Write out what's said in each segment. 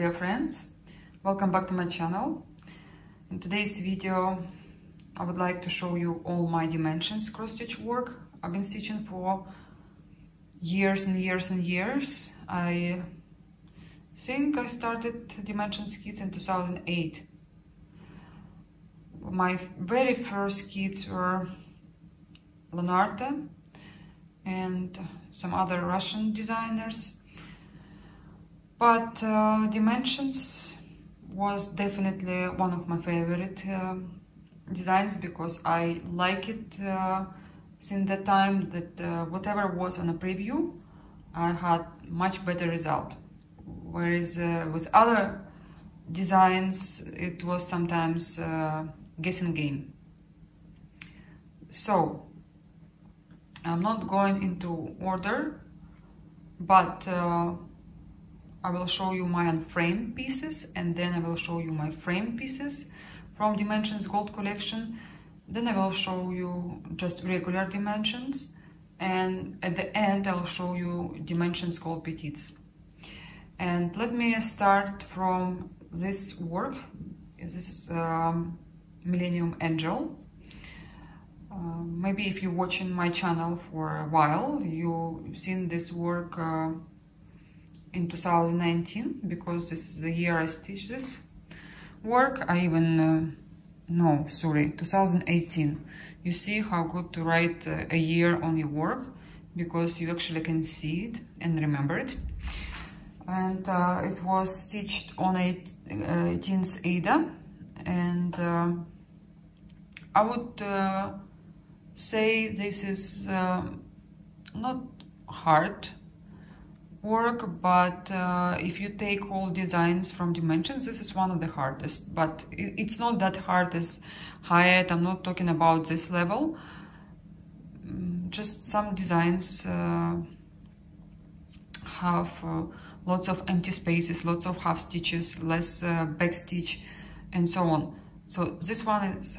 dear friends, welcome back to my channel. In today's video I would like to show you all my dimensions cross-stitch work. I've been stitching for years and years and years. I think I started dimensions kits in 2008. My very first kits were Lenarte and some other Russian designers. But Dimensions was definitely one of my favorite designs because I like it since the time that whatever was on a preview, I had much better result. Whereas with other designs, it was sometimes guessing game. So I'm not going into order, but I will show you my unframed pieces, and then I will show you my frame pieces from Dimensions Gold Collection. Then I will show you just regular dimensions, and at the end I'll show you Dimensions Gold Petites. And let me start from this work. This is Millennium Angel. Maybe if you're watching my channel for a while, you've seen this work in 2019, because this is the year I stitched this work. I even, no, sorry, 2018. You see how good to write a year on your work, because you actually can see it and remember it. And it was stitched on 18th Aida, and I would say this is not hard work, but if you take all designs from Dimensions, this is one of the hardest. But it's not that hard as Hyatt. I'm not talking about this level. Just some designs have lots of empty spaces, lots of half stitches, less back stitch, and so on. So this one is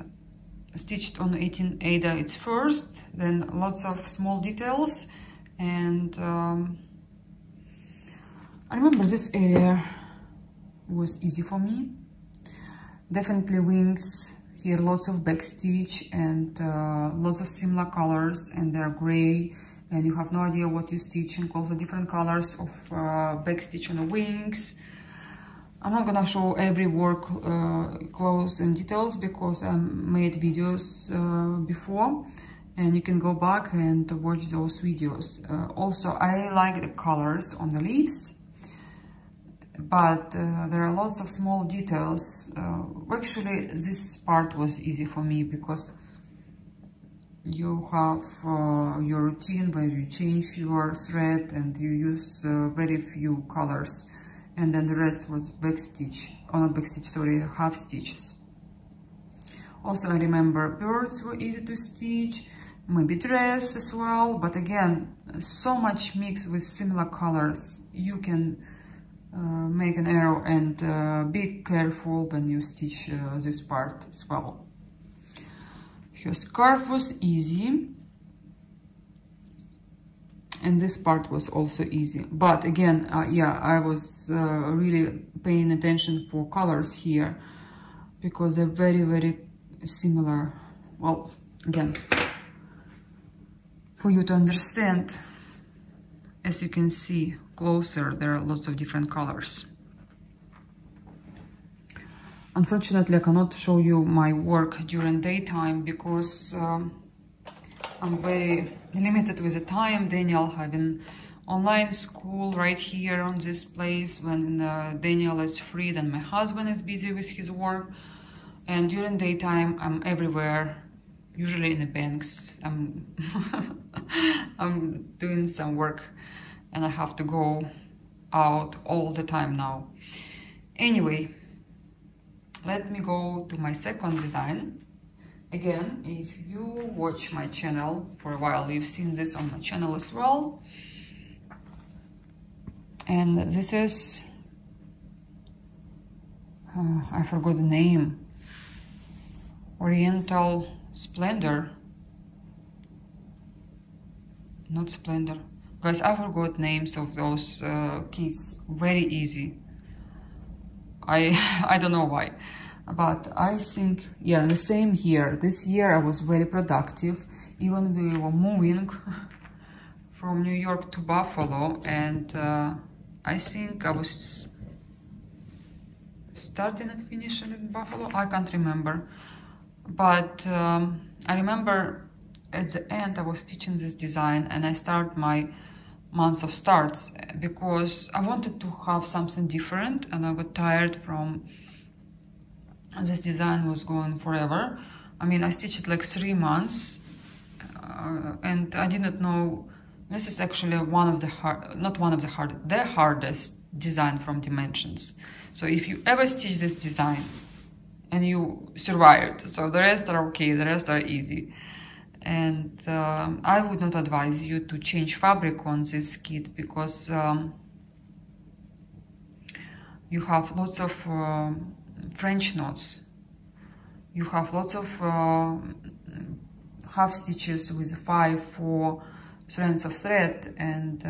stitched on 18 Aida. It's first, then lots of small details, and I remember this area was easy for me. Definitely wings, here lots of back stitch and lots of similar colors, and they're gray, and you have no idea what you're stitching. Also different colors of back stitch on the wings. I'm not gonna show every work close and details because I made videos before, and you can go back and watch those videos. Also, I like the colors on the leaves, but there are lots of small details. Actually, this part was easy for me because you have your routine where you change your thread and you use very few colors, and then the rest was back stitch, or not back stitch, sorry, half stitches. Also, I remember birds were easy to stitch, maybe dress as well, but again, so much mix with similar colors, you can make an error, and be careful when you stitch this part as well. Her scarf was easy, and this part was also easy, but again, yeah, I was really paying attention for colors here because they're very, very similar. Well, again, for you to understand, as you can see closer, there are lots of different colors. Unfortunately, I cannot show you my work during daytime because I'm very limited with the time. Daniel having online school right here on this place. When Daniel is free, then my husband is busy with his work, and during daytime I'm everywhere, usually in the banks. I'm doing some work, and I have to go out all the time now. Anyway, let me go to my second design. Again, if you watch my channel for a while, you've seen this on my channel as well. And this is, I forgot the name, Oriental Splendor. Not Splendor. Guys, I forgot names of those kits. Very easy. I don't know why, but I think, yeah, the same here. This year I was very productive. Even we were moving from New York to Buffalo, and I think I was starting and finishing in Buffalo. I can't remember, but I remember at the end I was teaching this design, and I start my month of starts because I wanted to have something different, and I got tired from this design was going forever. I mean, I stitched it like 3 months, and I didn't know. This is actually the hardest design from Dimensions. So if you ever stitch this design and you survived, so the rest are okay, the rest are easy. And I would not advise you to change fabric on this kit because you have lots of French knots. You have lots of half stitches with 5-4 strands of thread, and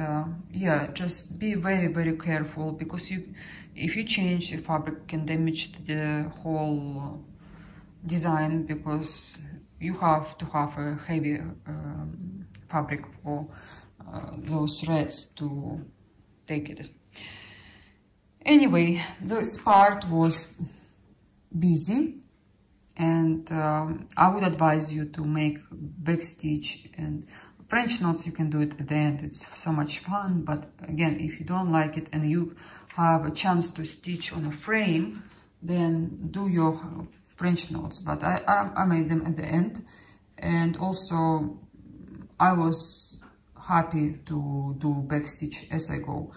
yeah, just be very, very careful, because if you change the fabric, can damage the whole design, because you have to have a heavy fabric for those threads to take it. Anyway, this part was busy, and I would advise you to make backstitch, and French knots you can do it at the end. It's so much fun, but again, if you don't like it and you have a chance to stitch on a frame, then do your French knots. But I made them at the end, and also I was happy to do backstitch as I go.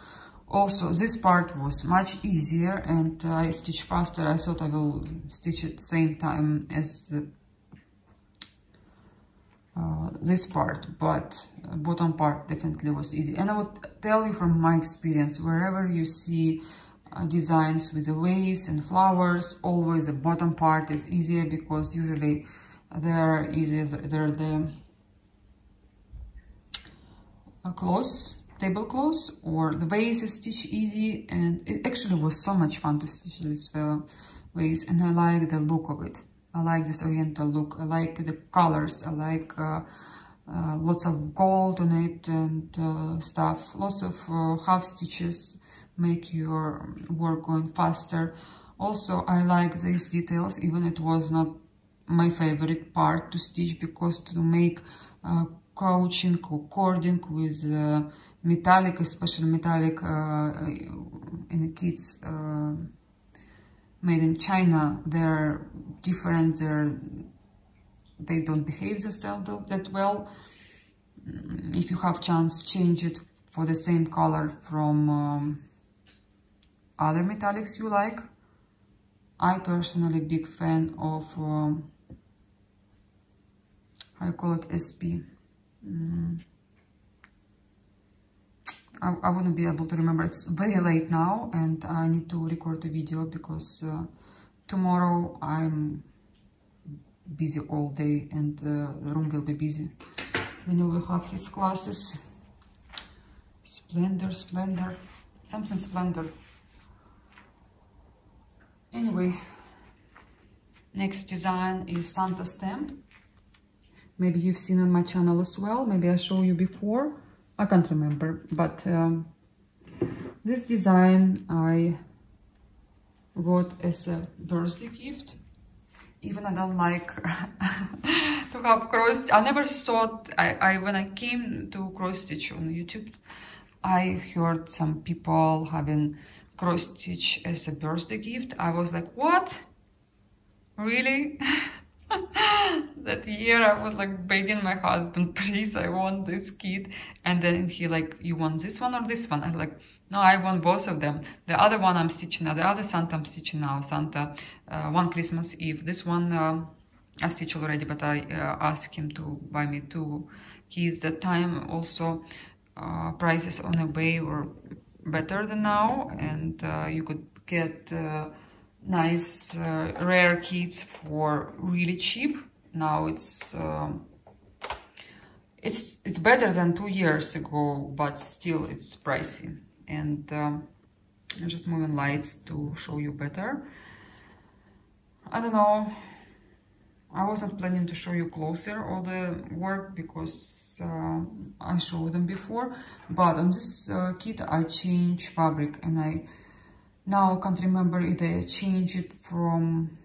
Also, this part was much easier, and I stitched faster. I thought I will stitch at the same time as this part, but bottom part definitely was easy. And I would tell you from my experience, wherever you see designs with the vase and flowers, always the bottom part is easier, because usually they're the clothes, tablecloths, or the vase is stitched easy, and it actually was so much fun to stitch this vase, and I like the look of it. I like this oriental look. I like the colors. I like lots of gold on it and stuff. Lots of half stitches make your work going faster. Also, I like these details, even it was not my favorite part to stitch, because to make couching or cording with metallic, especially metallic in the kits made in China, they're different, they don't behave themselves that well. If you have chance, change it for the same color from other metallics you like. I personally big fan of how you call it, SP. I wouldn't be able to remember. It's very late now, and I need to record a video because tomorrow I'm busy all day, and the room will be busy. We know we have his classes. Splendor, something Splendor. Anyway, next design is Santa stamp. Maybe you've seen on my channel as well. Maybe I showed you before. I can't remember, but this design I got as a birthday gift. Even I don't like to have cross. I never thought, when I came to cross stitch on YouTube, I heard some people having cross stitch as a birthday gift. I was like, what? Really? That year I was like begging my husband, please, I want this kit. And then he like, you want this one or this one? I'm like, no, I want both of them. The other one I'm stitching now, the other Santa I'm stitching now, Santa one Christmas Eve. This one I've stitched already, but I asked him to buy me 2 kits. That time also prices on eBay were better than now, and you could get nice rare kits for really cheap. Now it's better than 2 years ago, but still it's pricey. And I'm just moving lights to show you better. I don't know, I wasn't planning to show you closer all the work because I showed them before, but on this kit I changed fabric, and I now can't remember if I changed it from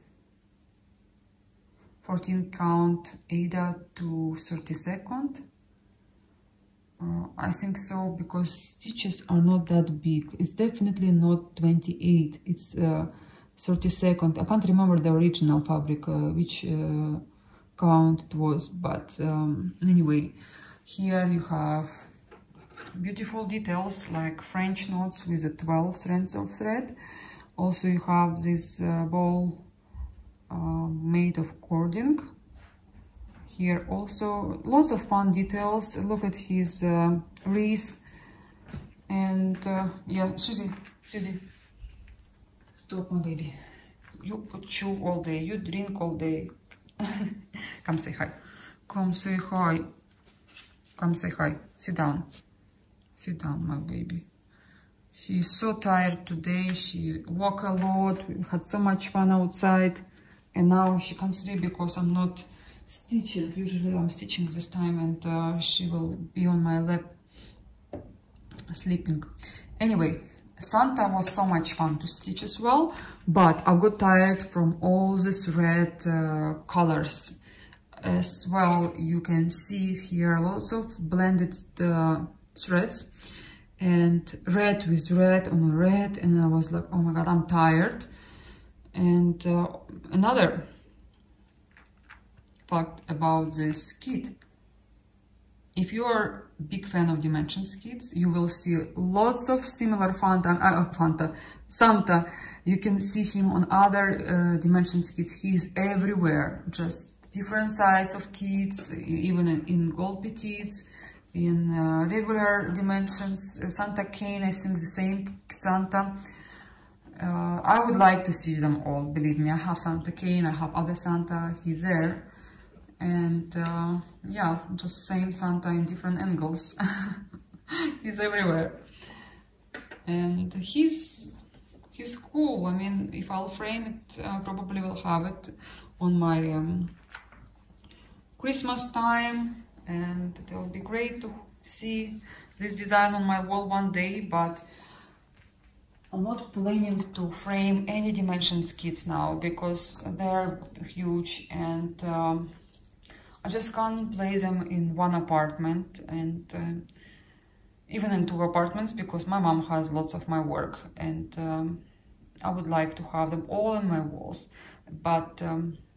14 count Aida to 32nd. I think so, because stitches are not that big. It's definitely not 28, it's 32nd. I can't remember the original fabric, which count it was, but anyway, here you have beautiful details like French knots with the 12 strands of thread. Also you have this ball made of cording. Here also lots of fun details. Look at his wreath. And yeah, Susie, stop, my baby. You chew all day, you drink all day. Come say hi. Come say hi. Come say hi. Sit down. Sit down, my baby. She's so tired today. She walked a lot. We had so much fun outside. And now she can't sleep because I'm not stitching. Usually I'm stitching this time, and she will be on my lap sleeping. Anyway, Santa was so much fun to stitch as well, but I got tired from all these red colors as well. You can see here lots of blended threads, and red with red on a red, and I was like, oh my god, I'm tired. And another fact about this kit: if you are a big fan of Dimensions kits, you will see lots of similar Santa. You can see him on other Dimensions kits. He is everywhere, just different size of kits, even in gold petites, in regular Dimensions. Santa Cane, I think the same Santa. I would like to see them all, believe me. I have Santa Cane, I have other Santa, he's there. And yeah, just same Santa in different angles. He's everywhere. And he's cool. I mean, if I'll frame it, I probably will have it on my Christmas time. And it will be great to see this design on my wall one day, but I'm not planning to frame any Dimensions kits now because they're huge, and I just can't place them in one apartment, and even in 2 apartments, because my mom has lots of my work, and I would like to have them all on my walls. But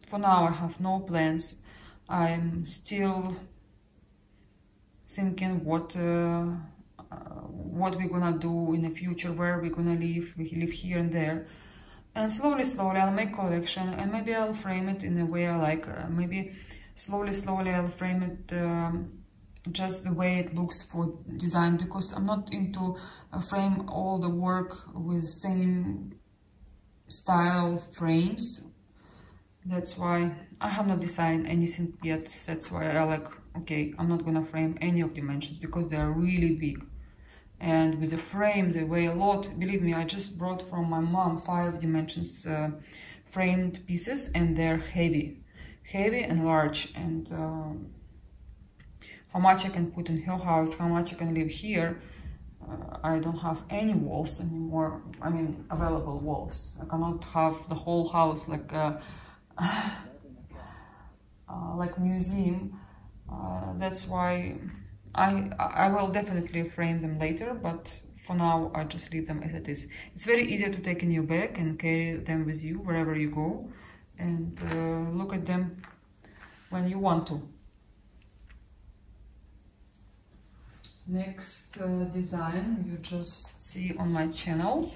for now I have no plans. I'm still thinking what we're gonna do in the future, where we're gonna live. We live here and there, and slowly I'll make collection, and maybe I'll frame it in a way I like. Maybe slowly I'll frame it just the way it looks for design, because I'm not into frame all the work with same style frames. That's why I have not decided anything yet. That's why I like, okay, I'm not gonna frame any of Dimensions because they are really big. And with the frame, they weigh a lot. Believe me, I just brought from my mom 5 Dimensions framed pieces, and they're heavy and large. And how much I can put in her house, how much I can live here, I don't have any walls anymore. I mean, available walls. I cannot have the whole house like museum. That's why I will definitely frame them later, but for now I just leave them as it is. It's very easy to take in your bag and carry them with you wherever you go, and look at them when you want to. Next design you just see on my channel.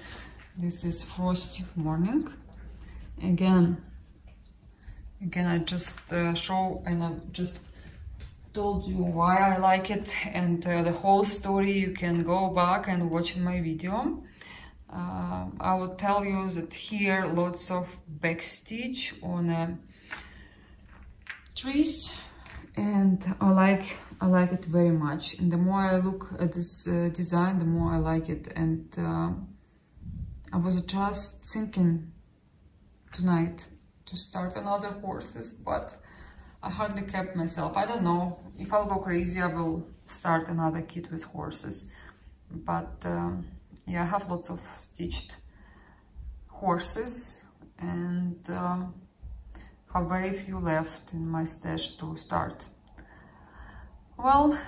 This is Frosty Morning. Again I just show, and I just told you why I like it, and the whole story you can go back and watch in my video. I will tell you that here lots of backstitch on trees, and I like it very much. And the more I look at this design, the more I like it. And I was just thinking tonight to start another horses, but I hardly kept myself. I don't know, if I'll go crazy, I will start another kit with horses. But yeah, I have lots of stitched horses and have very few left in my stash to start. Well,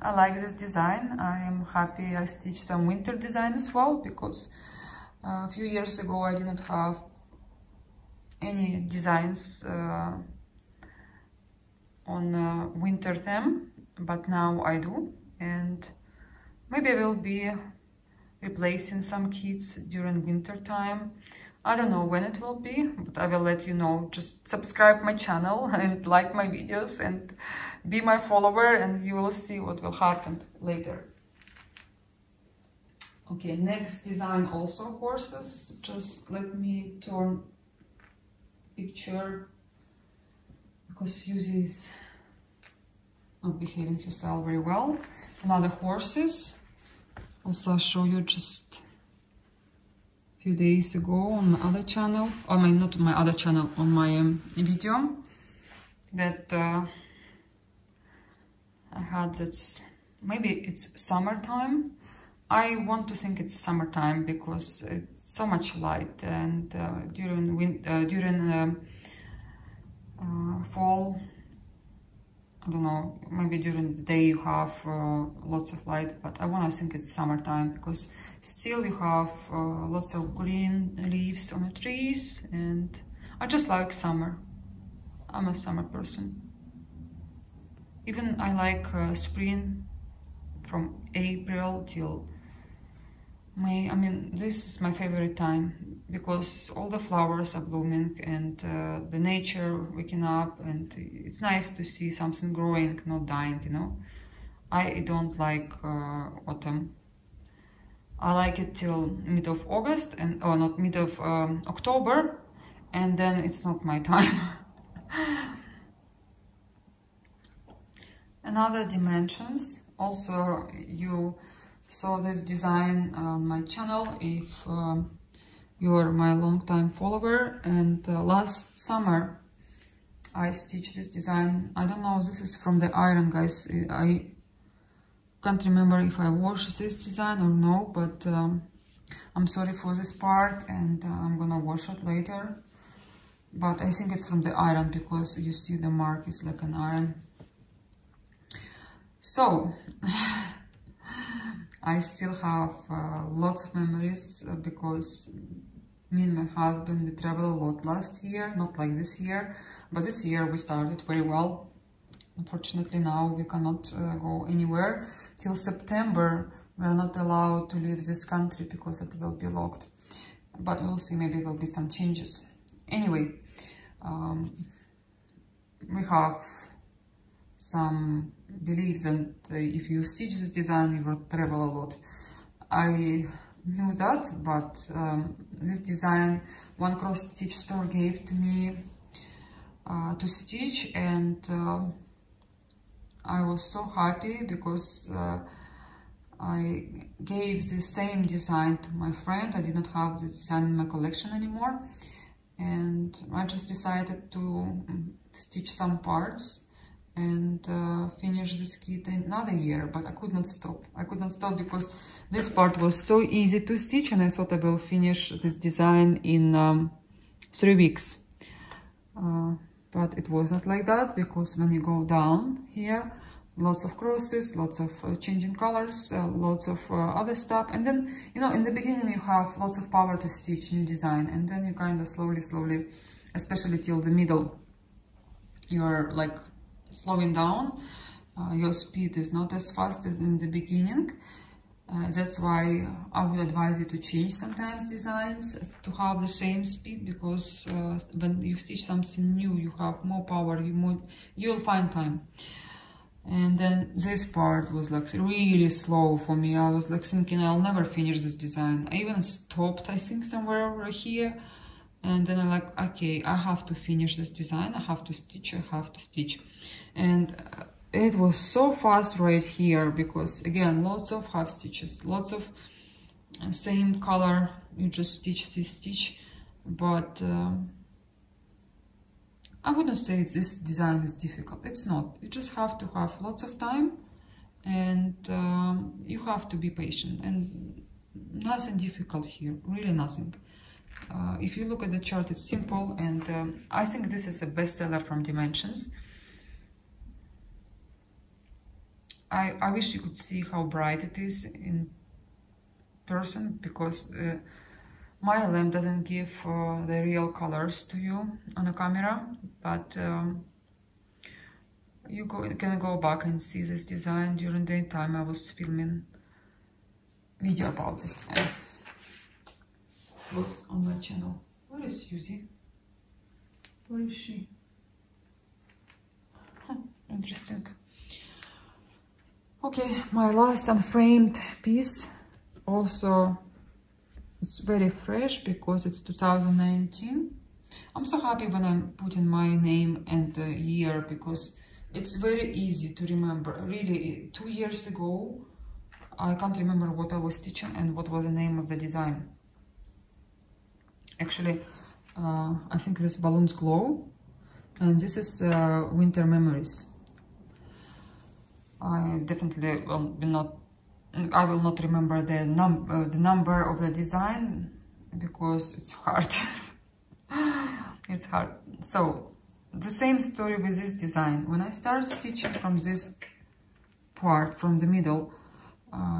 I like this design. I am happy I stitched some winter design as well, because a few years ago I did not have any designs on winter theme, but now I do, and maybe I will be replacing some kits during winter time. I don't know when it will be, but I will let you know. Just subscribe my channel and like my videos and be my follower, and you will see what will happen later. Okay, next design also horses. Just let me turn picture, because Susie is not behaving herself very well. Another horses. Also, I show you just a few days ago on my other channel, or not on my other channel, on my video that I had. That's maybe it's summertime. I want to think it's summertime because it's so much light, and during fall, I don't know, maybe during the day you have lots of light, but I want to think it's summertime because still you have lots of green leaves on the trees, and I just like summer. I'm a summer person. Even I like spring from April till May. I mean, this is my favorite time because all the flowers are blooming and the nature waking up, and it's nice to see something growing, not dying, you know. I don't like autumn. I like it till mid of August, and or not mid of October, and then it's not my time. Another dimensions. Also, you saw this design on my channel if you are my long-time follower, and last summer I stitched this design. I don't know, this is from the iron, guys. I can't remember if I washed this design or no, but I'm sorry for this part, and I'm gonna wash it later. But I think it's from the iron because you see the mark is like an iron. So I still have lots of memories because me and my husband, we traveled a lot last year, not like this year, but this year we started very well. Unfortunately, now we cannot go anywhere. Till September, we are not allowed to leave this country because it will be locked. But we'll see, maybe there will be some changes. Anyway, we have some beliefs that if you stitch this design, you will travel a lot. I knew that, but this design one cross stitch store gave to me to stitch, and I was so happy because I gave the same design to my friend. I did not have this design in my collection anymore, and I just decided to stitch some parts and finish this kit another year, but I could not stop. I could not stop because this part was so easy to stitch, and I thought I will finish this design in 3 weeks. But it was not like that, because when you go down here, lots of crosses, lots of changing colors, lots of other stuff, and then, you know, in the beginning you have lots of power to stitch new design, and then you kind of slowly, especially till the middle, you're like slowing down. Your speed is not as fast as in the beginning. That's why I would advise you to change sometimes designs to have the same speed, because when you stitch something new, you have more power, you'll find time. And then this part was like really slow for me. I was like thinking I'll never finish this design. I even stopped, I think, somewhere over here. And then I'm like, okay, I have to finish this design. I have to stitch, And it was so fast right here because, again, lots of half stitches, lots of same color, you just stitch this stitch, but I wouldn't say this design is difficult. It's not. You just have to have lots of time, and you have to be patient, and nothing difficult here, really nothing. If you look at the chart, it's simple, and I think this is a bestseller from Dimensions. I wish you could see how bright it is in person, because my lamp doesn't give the real colors to you on a camera, but you can go back and see this design during the time I was filming video about this design. Was on my channel. Where is Susie? Where is she? Interesting. Okay, my last unframed piece. Also, it's very fresh because it's 2019. I'm so happy when I'm putting my name and the year, because it's very easy to remember. Really, 2 years ago, I can't remember what I was teaching and what was the name of the design. Actually, I think this Balloons Glow, and this is Winter Memories. I definitely will not remember the number of the design, because it's hard. It's hard. So the same story with this design. When I started stitching from this part, from the middle,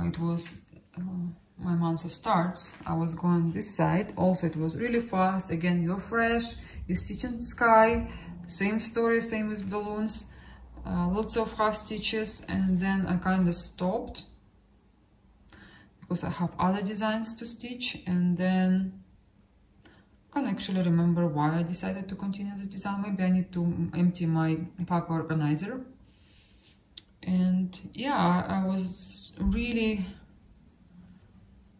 it was my month of starts. I was going this side. Also, it was really fast. Again, you're fresh, you stitch in the sky. Same story, same with balloons. Lots of half stitches, and then I kind of stopped because I have other designs to stitch, and then I can't actually remember why I decided to continue the design. Maybe I need to empty my paper organizer. And yeah, I was really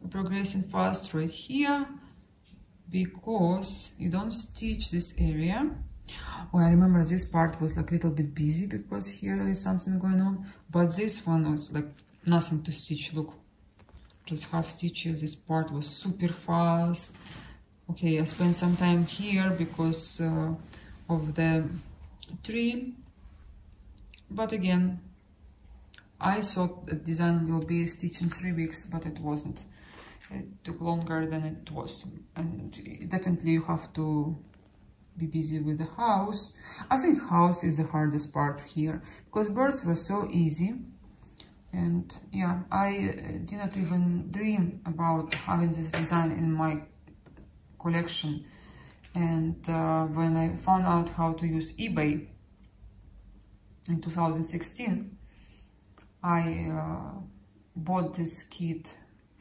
progressing fast right here, because you don't stitch this area. Oh, I remember this part was like a little bit busy because here is something going on, but this one was like nothing to stitch. Look, just half stitches. This part was super fast. Okay, I spent some time here because of the tree, but again, I thought the design will be stitched in 3 weeks, but it wasn't. It took longer than it was, and definitely you have to be busy with the house. I think house is the hardest part here, because birds were so easy. And yeah, I did not even dream about having this design in my collection. And when I found out how to use eBay in 2016, I bought this kit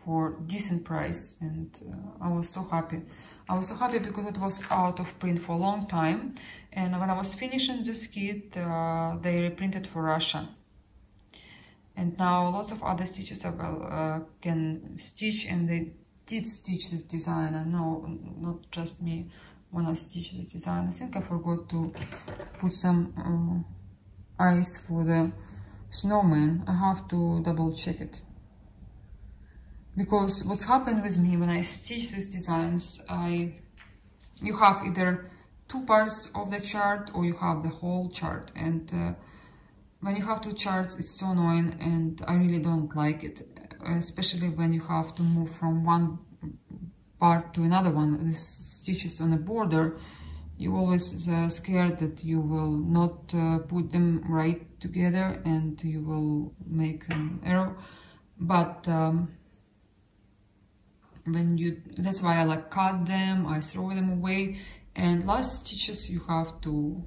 for decent price, and I was so happy. I was so happy because it was out of print for a long time, and when I was finishing this kit, they reprinted for Russia. And now lots of other stitches can stitch, and they did stitch this design. I know, not just me when I stitched this design. I think I forgot to put some ice for the snowman. I have to double check it. Because what's happened with me when I stitch these designs, you have either 2 parts of the chart or you have the whole chart. And when you have 2 charts, it's so annoying, and I really don't like it. Especially when you have to move from one part to another one. This stitches on a border, you're always scared that you will not put them right together and you will make an error. But that's why I like cut them, I throw them away. And last stitches you have to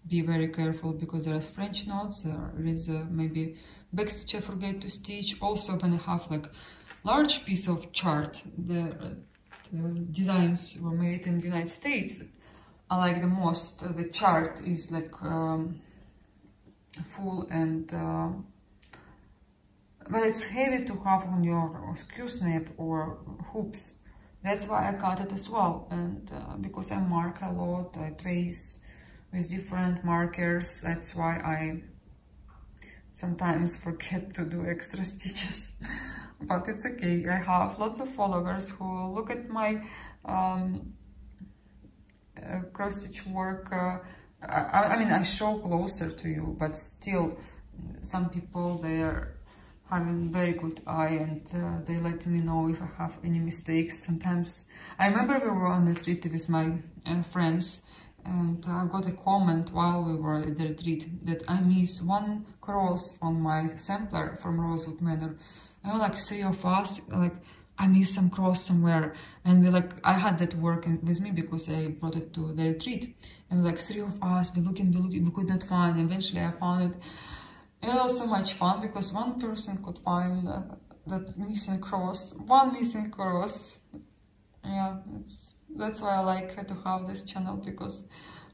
be very careful, because there are French knots, there is maybe back stitch I forget to stitch. Also, when I have like large piece of chart, the designs were made in the United States, I like the most. The chart is like full, and but it's heavy to have on your skew snap or hoops. That's why I cut it as well. And because I mark a lot, I trace with different markers. That's why I sometimes forget to do extra stitches. but it's okay. I have lots of followers who look at my cross-stitch work. I mean, I show closer to you, but still, some people, they're having very good eye, and they let me know if I have any mistakes. Sometimes, I remember we were on a retreat with my friends, and I got a comment while we were at the retreat that I miss one cross on my sampler from Rosewood Manor. And like 3 of us, like, I missed some cross somewhere, and we like, I had that work with me because I brought it to the retreat, and like 3 of us, we looking, we could not find. Eventually I found it. It was so much fun because one person could find that missing cross, one missing cross. Yeah, that's why I like to have this channel, because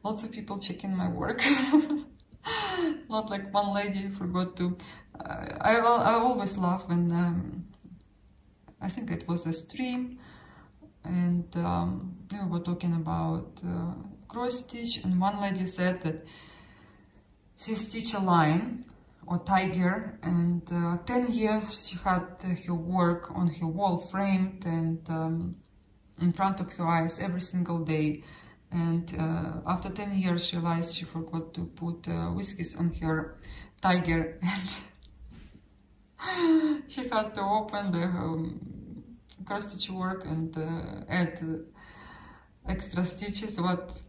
lots of people checking my work. Not like one lady forgot to. I always laugh when I think it was a stream, and we were talking about cross stitch, and one lady said that she stitched a lion or tiger, and 10 years she had her work on her wall framed and in front of her eyes every single day. And after 10 years she realized she forgot to put whiskers on her tiger, and she had to open the cross stitch work and add extra stitches. But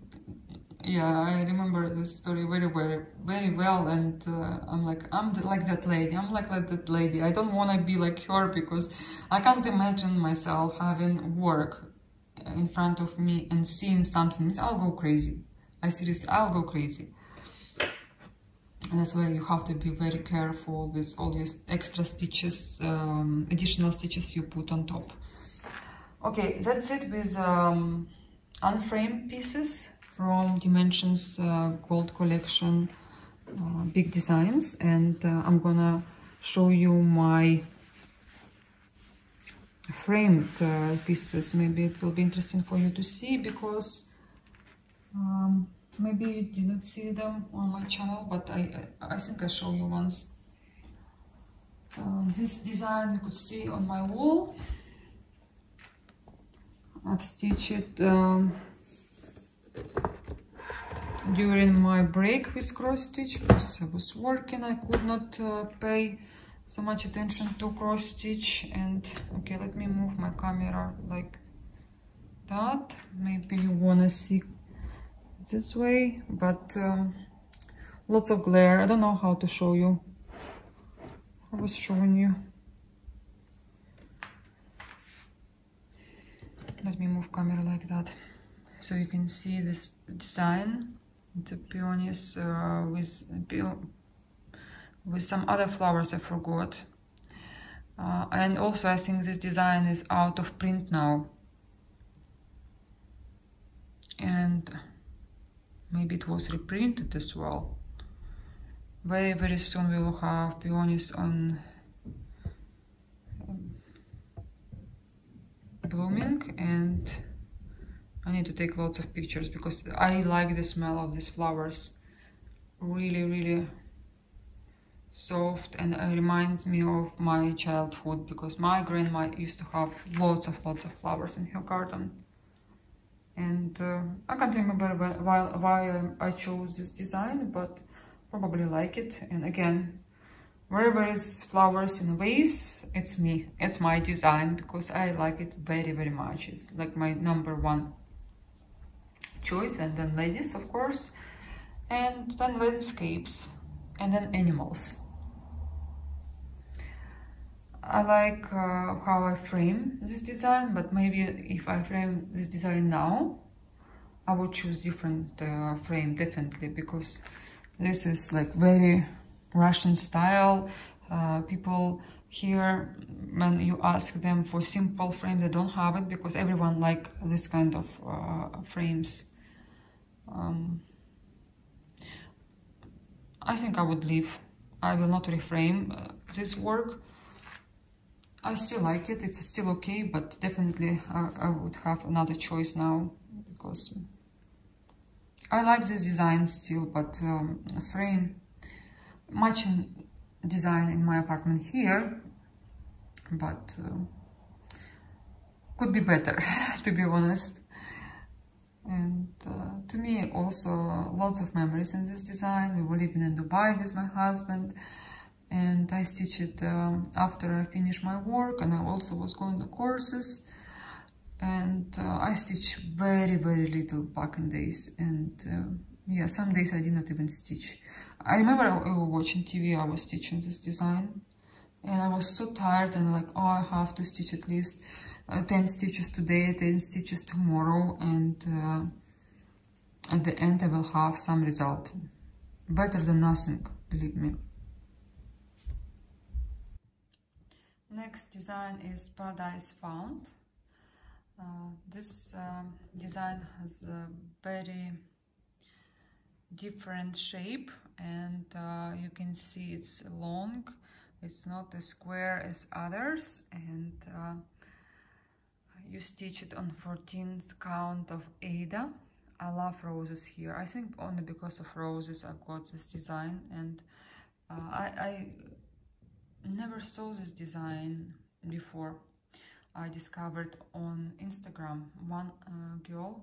yeah, I remember this story very well, and I'm like, like that lady. I'm like that lady. I don't want to be like her, because I can't imagine myself having work in front of me and seeing something. I'll go crazy. I'll go crazy. And that's why you have to be very careful with all these extra stitches, additional stitches you put on top. Okay, that's it with unframed pieces from Dimensions Gold Collection Big Designs, and I'm gonna show you my framed pieces. Maybe it will be interesting for you to see, because maybe you did not see them on my channel, but I think I showed you once. This design you could see on my wall. I've stitched it during my break with cross stitch, because I was working. I could not pay so much attention to cross stitch. And okay, let me move my camera like that. Maybe you wanna see this way, but lots of glare. I don't know how to show you. I was showing you. Let me move camera like that, so you can see this design. The peonies with some other flowers I forgot. And also I think this design is out of print now. And maybe it was reprinted as well. Very soon we will have peonies on blooming, and I need to take lots of pictures because I like the smell of these flowers. Really soft, and it reminds me of my childhood, because my grandma used to have lots of flowers in her garden. And I can't remember why I chose this design, but probably like it. And again, wherever is flowers in a vase, it's me. It's my design, because I like it very much. It's like my #1 choice. And then ladies, of course, and then landscapes, and then animals. I like how I frame this design, but maybe if I frame this design now, I would choose different frame, definitely, because this is like very Russian style. People here, when you ask them for simple frame, they don't have it, because everyone like this kind of frames. I think I would leave. I will not reframe this work. I still like it, it's still okay, but definitely I would have another choice now, because I like this design still, but frame, matching design in my apartment here, but could be better, to be honest. And to me also lots of memories in this design. We were living in Dubai with my husband, and I stitched it after I finished my work, and I also was going to courses. And I stitched very little back in days, and yeah, some days I did not even stitch. I remember I was watching TV, I was stitching this design, and I was so tired and like, oh, I have to stitch at least 10 stitches today, 10 stitches tomorrow, and at the end I will have some result. Better than nothing, believe me. Next design is Paradise Found. This design has a very different shape, and you can see it's long. It's not as square as others, and you stitch it on 14th count of Aida. I love roses here. I think only because of roses I've got this design, and I never saw this design before. I discovered on Instagram one girl,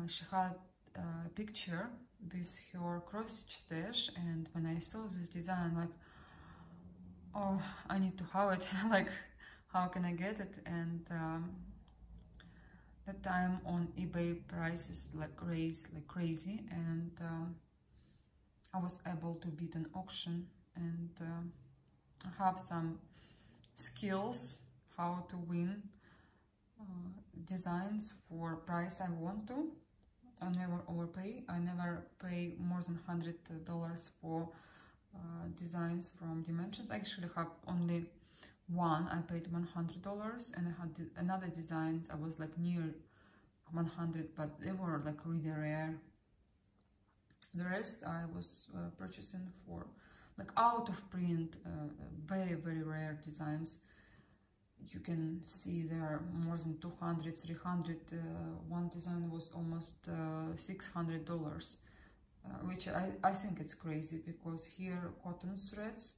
she had a picture with her cross-stitch stash, and when I saw this design, like, oh, I need to have it. Like, how can I get it? And that time on eBay prices like raised like crazy, and I was able to beat an auction and have some skills how to win designs for price I want to. I never overpay. I never pay more than $100 for designs from Dimensions. I actually have only one. I paid $100, and I had another designs. I was like near 100, but they were like really rare. The rest I was purchasing for like out of print, very rare designs. You can see there are more than 200, 300. One design was almost $600, which I think it's crazy, because here cotton threads,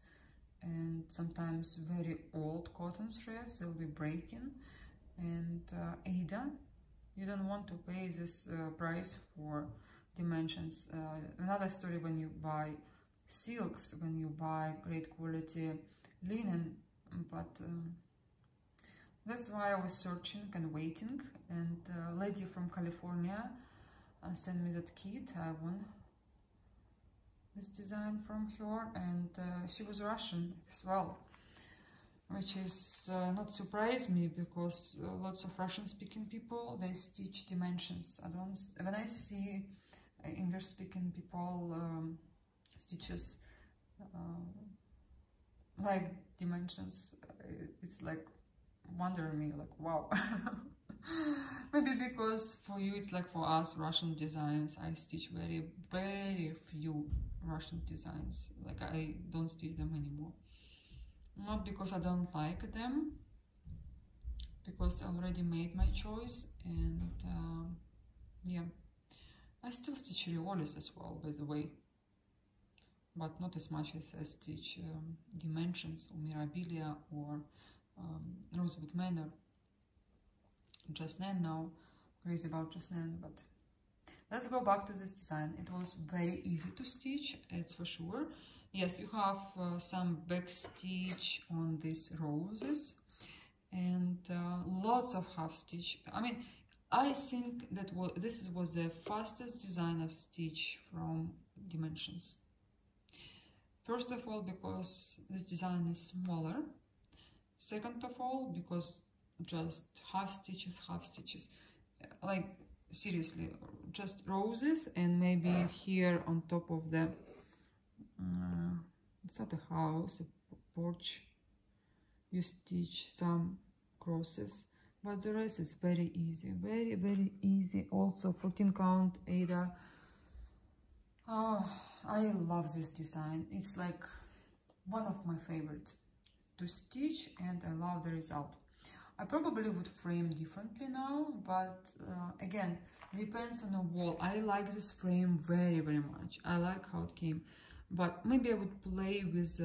and sometimes very old cotton threads, they'll be breaking. And Aida, you don't want to pay this price for Dimensions. Another story when you buy silks, when you buy great quality linen, but that's why I was searching and waiting, and a lady from California sent me that kit. I won this design from her, and she was Russian as well, which is not surprised me, because lots of Russian-speaking people, they stitch Dimensions. When I see English-speaking people stitches like Dimensions, it's like wondering me, like, wow. Maybe because for you it's like for us Russian designs, I stitch very few Russian designs. Like, I don't stitch them anymore. Not because I don't like them, because I already made my choice. And yeah, I still stitch Riolis as well, by the way, but not as much as I stitch Dimensions or Mirabilia or Rosewood Manor. Jasnan now, crazy about Jasnan. But let's go back to this design. It was very easy to stitch, it's for sure. Yes, you have some back stitch on these roses, and lots of half stitch. I mean, I think that this was the fastest design of stitch from Dimensions. First of all, because this design is smaller. Second of all, because just half stitches. Like, seriously, just roses, and maybe here on top of the it's not a house, a porch, you stitch some crosses, but the rest is very easy, very easy. Also 14 count Aida. Oh, I love this design. It's like one of my favorites to stitch, and I love the result. I probably would frame differently now, but again, depends on the wall. I like this frame very much. I like how it came, but maybe I would play with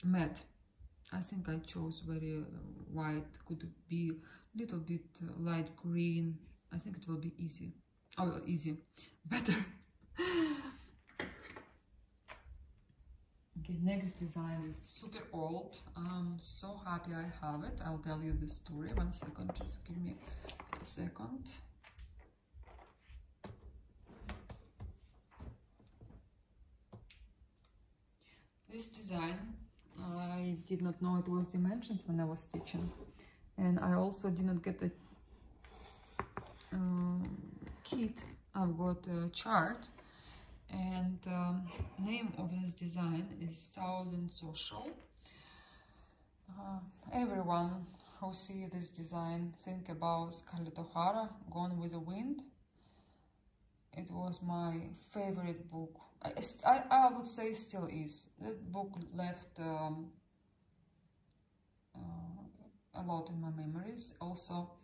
matte. I think I chose very white, could be a little bit light green. I think it will be easy. Oh, easy, better. Okay, next design is super old. I'm so happy I have it. I'll tell you the story. 1 second, just give me a second. This design, I did not know it was dimensions when I was stitching. And I also did not get a kit. I've got a chart. And name of this design is Thousand Social. Everyone who sees this design think about Scarlett O'Hara, Gone with the Wind. It was my favorite book. I would say still is. That book left a lot in my memories. Also,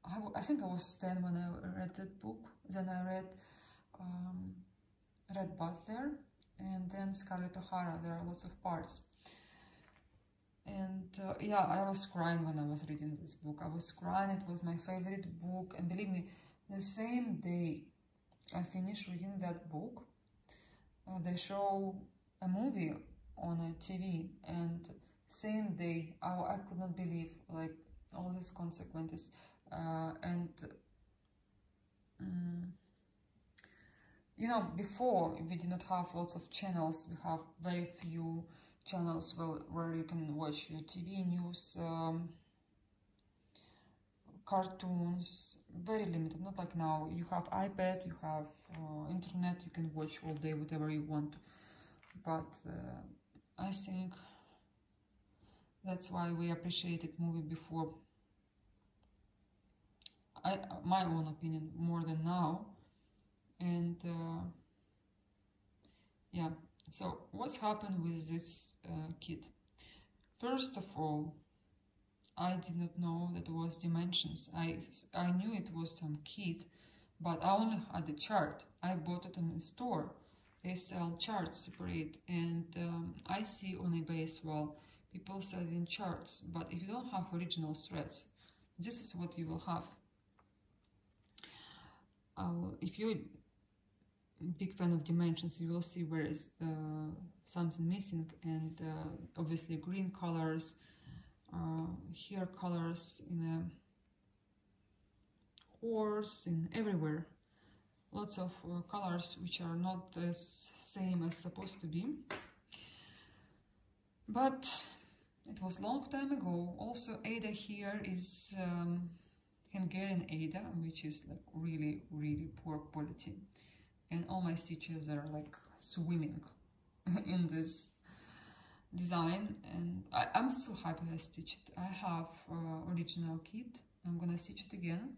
I think I was 10 when I read that book. Then I read Red Butler, and then Scarlett O'Hara. There are lots of parts. And yeah, I was crying when I was reading this book. I was crying. It was my favorite book. And believe me, the same day I finished reading that book, they show a movie on a TV, and same day I could not believe like all these consequences. You know, before we did not have lots of channels. We have very few channels where you can watch your TV news, cartoons, very limited, not like now. You have iPad, you have internet, you can watch all day whatever you want. But I think that's why we appreciated movie before. My own opinion, more than now. And yeah, so what's happened with this kit? First of all, I did not know that it was dimensions. I knew it was some kit, but I only had the chart. I bought it in a store. They sell charts separate, and I see on eBay as well, people selling charts. But if you don't have original threads, this is what you will have. If you're a big fan of dimensions, you will see where is something missing, and obviously green colors, here colors in a horse, in everywhere. Lots of colors which are not the same as supposed to be. But it was long time ago. Also, Aida here is Hungarian Aida, which is like really, really poor quality. And all my stitches are like swimming in this design, and I'm still happy I stitched it. I have original kit. I'm gonna stitch it again,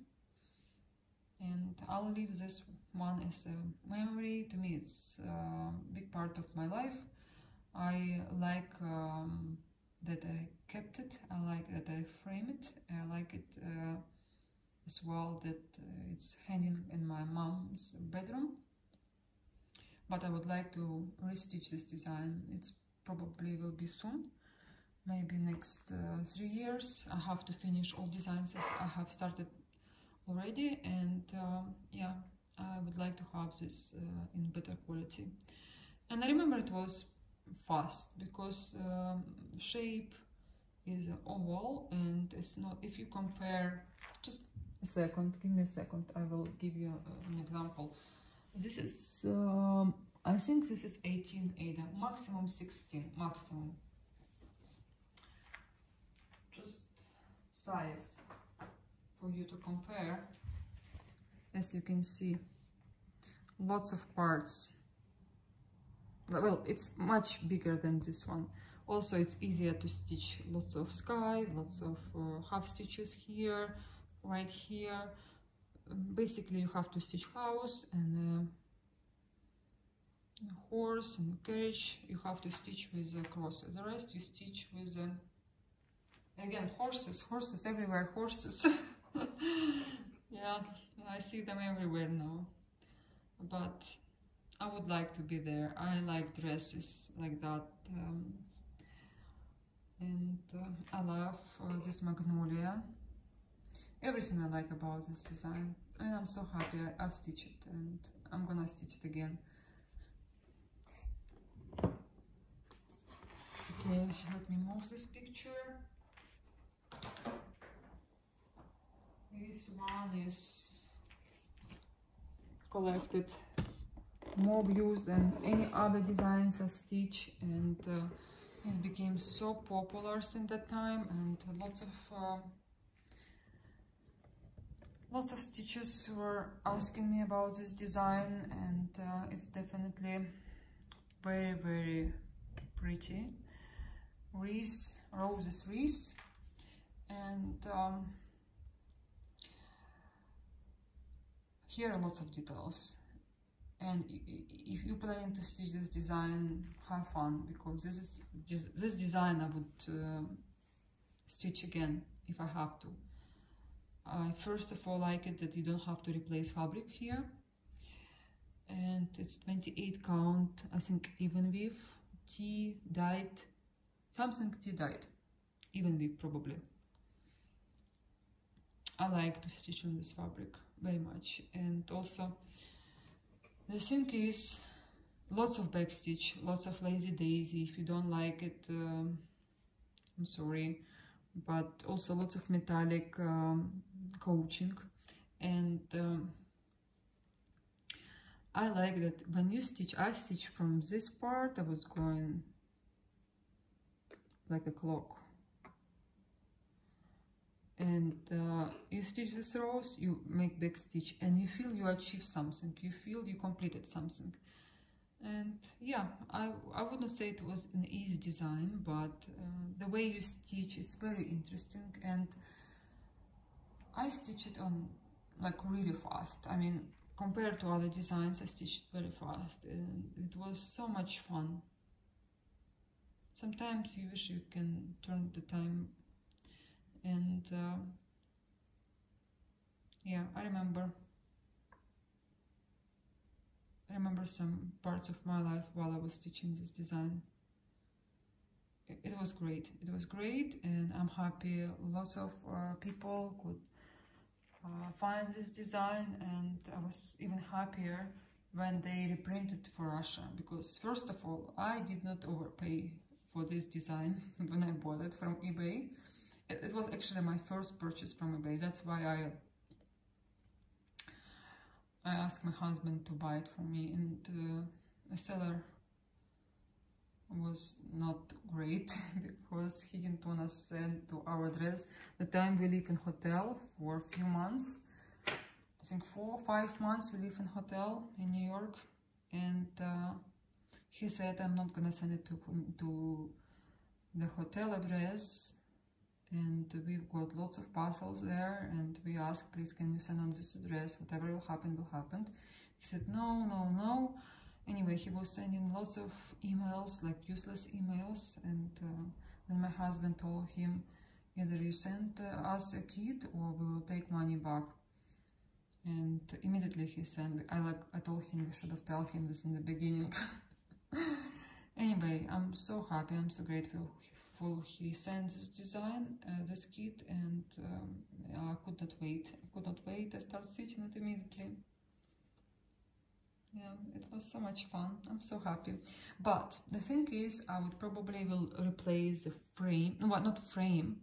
and I'll leave this one as a memory. To me, it's a big part of my life. I like that I kept it. I like that I frame it. I like it as well that it's hanging in my mom's bedroom. But I would like to restitch this design. It's probably will be soon, maybe next 3 years. I have to finish all designs that I have started already, and yeah, I would like to have this in better quality. And I remember it was fast because shape is oval, and it's not, if you compare, just a second, give me a second, I will give you an example. This is, I think this is 18 Aida, maximum 16, maximum. Just size for you to compare. As you can see, lots of parts. Well, it's much bigger than this one. Also, it's easier to stitch. Lots of sky, lots of half stitches here, right here. Basically, you have to stitch house and horse and carriage. You have to stitch with crosses. The rest you stitch with again horses everywhere, horses. Yeah, I see them everywhere now. But I would like to be there. I like dresses like that. And I love this magnolia. Everything I like about this design, and I'm so happy I've stitched it, and I'm gonna stitch it again. Okay, let me move this picture. This one is collected more views than any other designs I stitch, and it became so popular since that time, and lots of stitchers were asking me about this design, and it's definitely very, very pretty. Roses wreath, and here are lots of details. And if you plan to stitch this design, have fun, because this design I would stitch again if I have to. I first of all like it that you don't have to replace fabric here, and it's 28 count, I think even width, T dyed, something T dyed, even width probably. I like to stitch on this fabric very much. And also the thing is, lots of backstitch, lots of lazy daisy. If you don't like it, I'm sorry, but also lots of metallic coaching. And I like that when you stitch, I stitch from this part, I was going like a clock. And you stitch these rows, you make back stitch, and you feel you achieved something, you feel you completed something. And yeah, I wouldn't say it was an easy design, but the way you stitch is very interesting, and I stitch it on like really fast. I mean, compared to other designs, I stitched very fast, and it was so much fun. Sometimes you wish you can turn the time. And yeah, I remember some parts of my life while I was stitching this design. It was great. It was great, and I'm happy lots of people could find this design, and I was even happier when they reprinted for Russia, because first of all, I did not overpay for this design when I bought it from eBay. It was actually my first purchase from eBay. That's why I asked my husband to buy it for me, and the seller was not great because he didn't want to send to our address. The time we live in hotel for a few months, I think 4 or 5 months we live in hotel in New York, and he said I'm not gonna send it to the hotel address, and we've got lots of parcels there, and we asked, please can you send on this address, whatever will happen. He said no. Anyway, he was sending lots of emails, like useless emails, and then my husband told him, either you send us a kit or we will take money back. And immediately he sent, I told him we should have told him this in the beginning. Anyway, I'm so happy, I'm so grateful he sent this design, this kit, and I could not wait. I started stitching it immediately. Yeah, it was so much fun. I'm so happy. But the thing is, I would probably will replace the frame, well, not frame.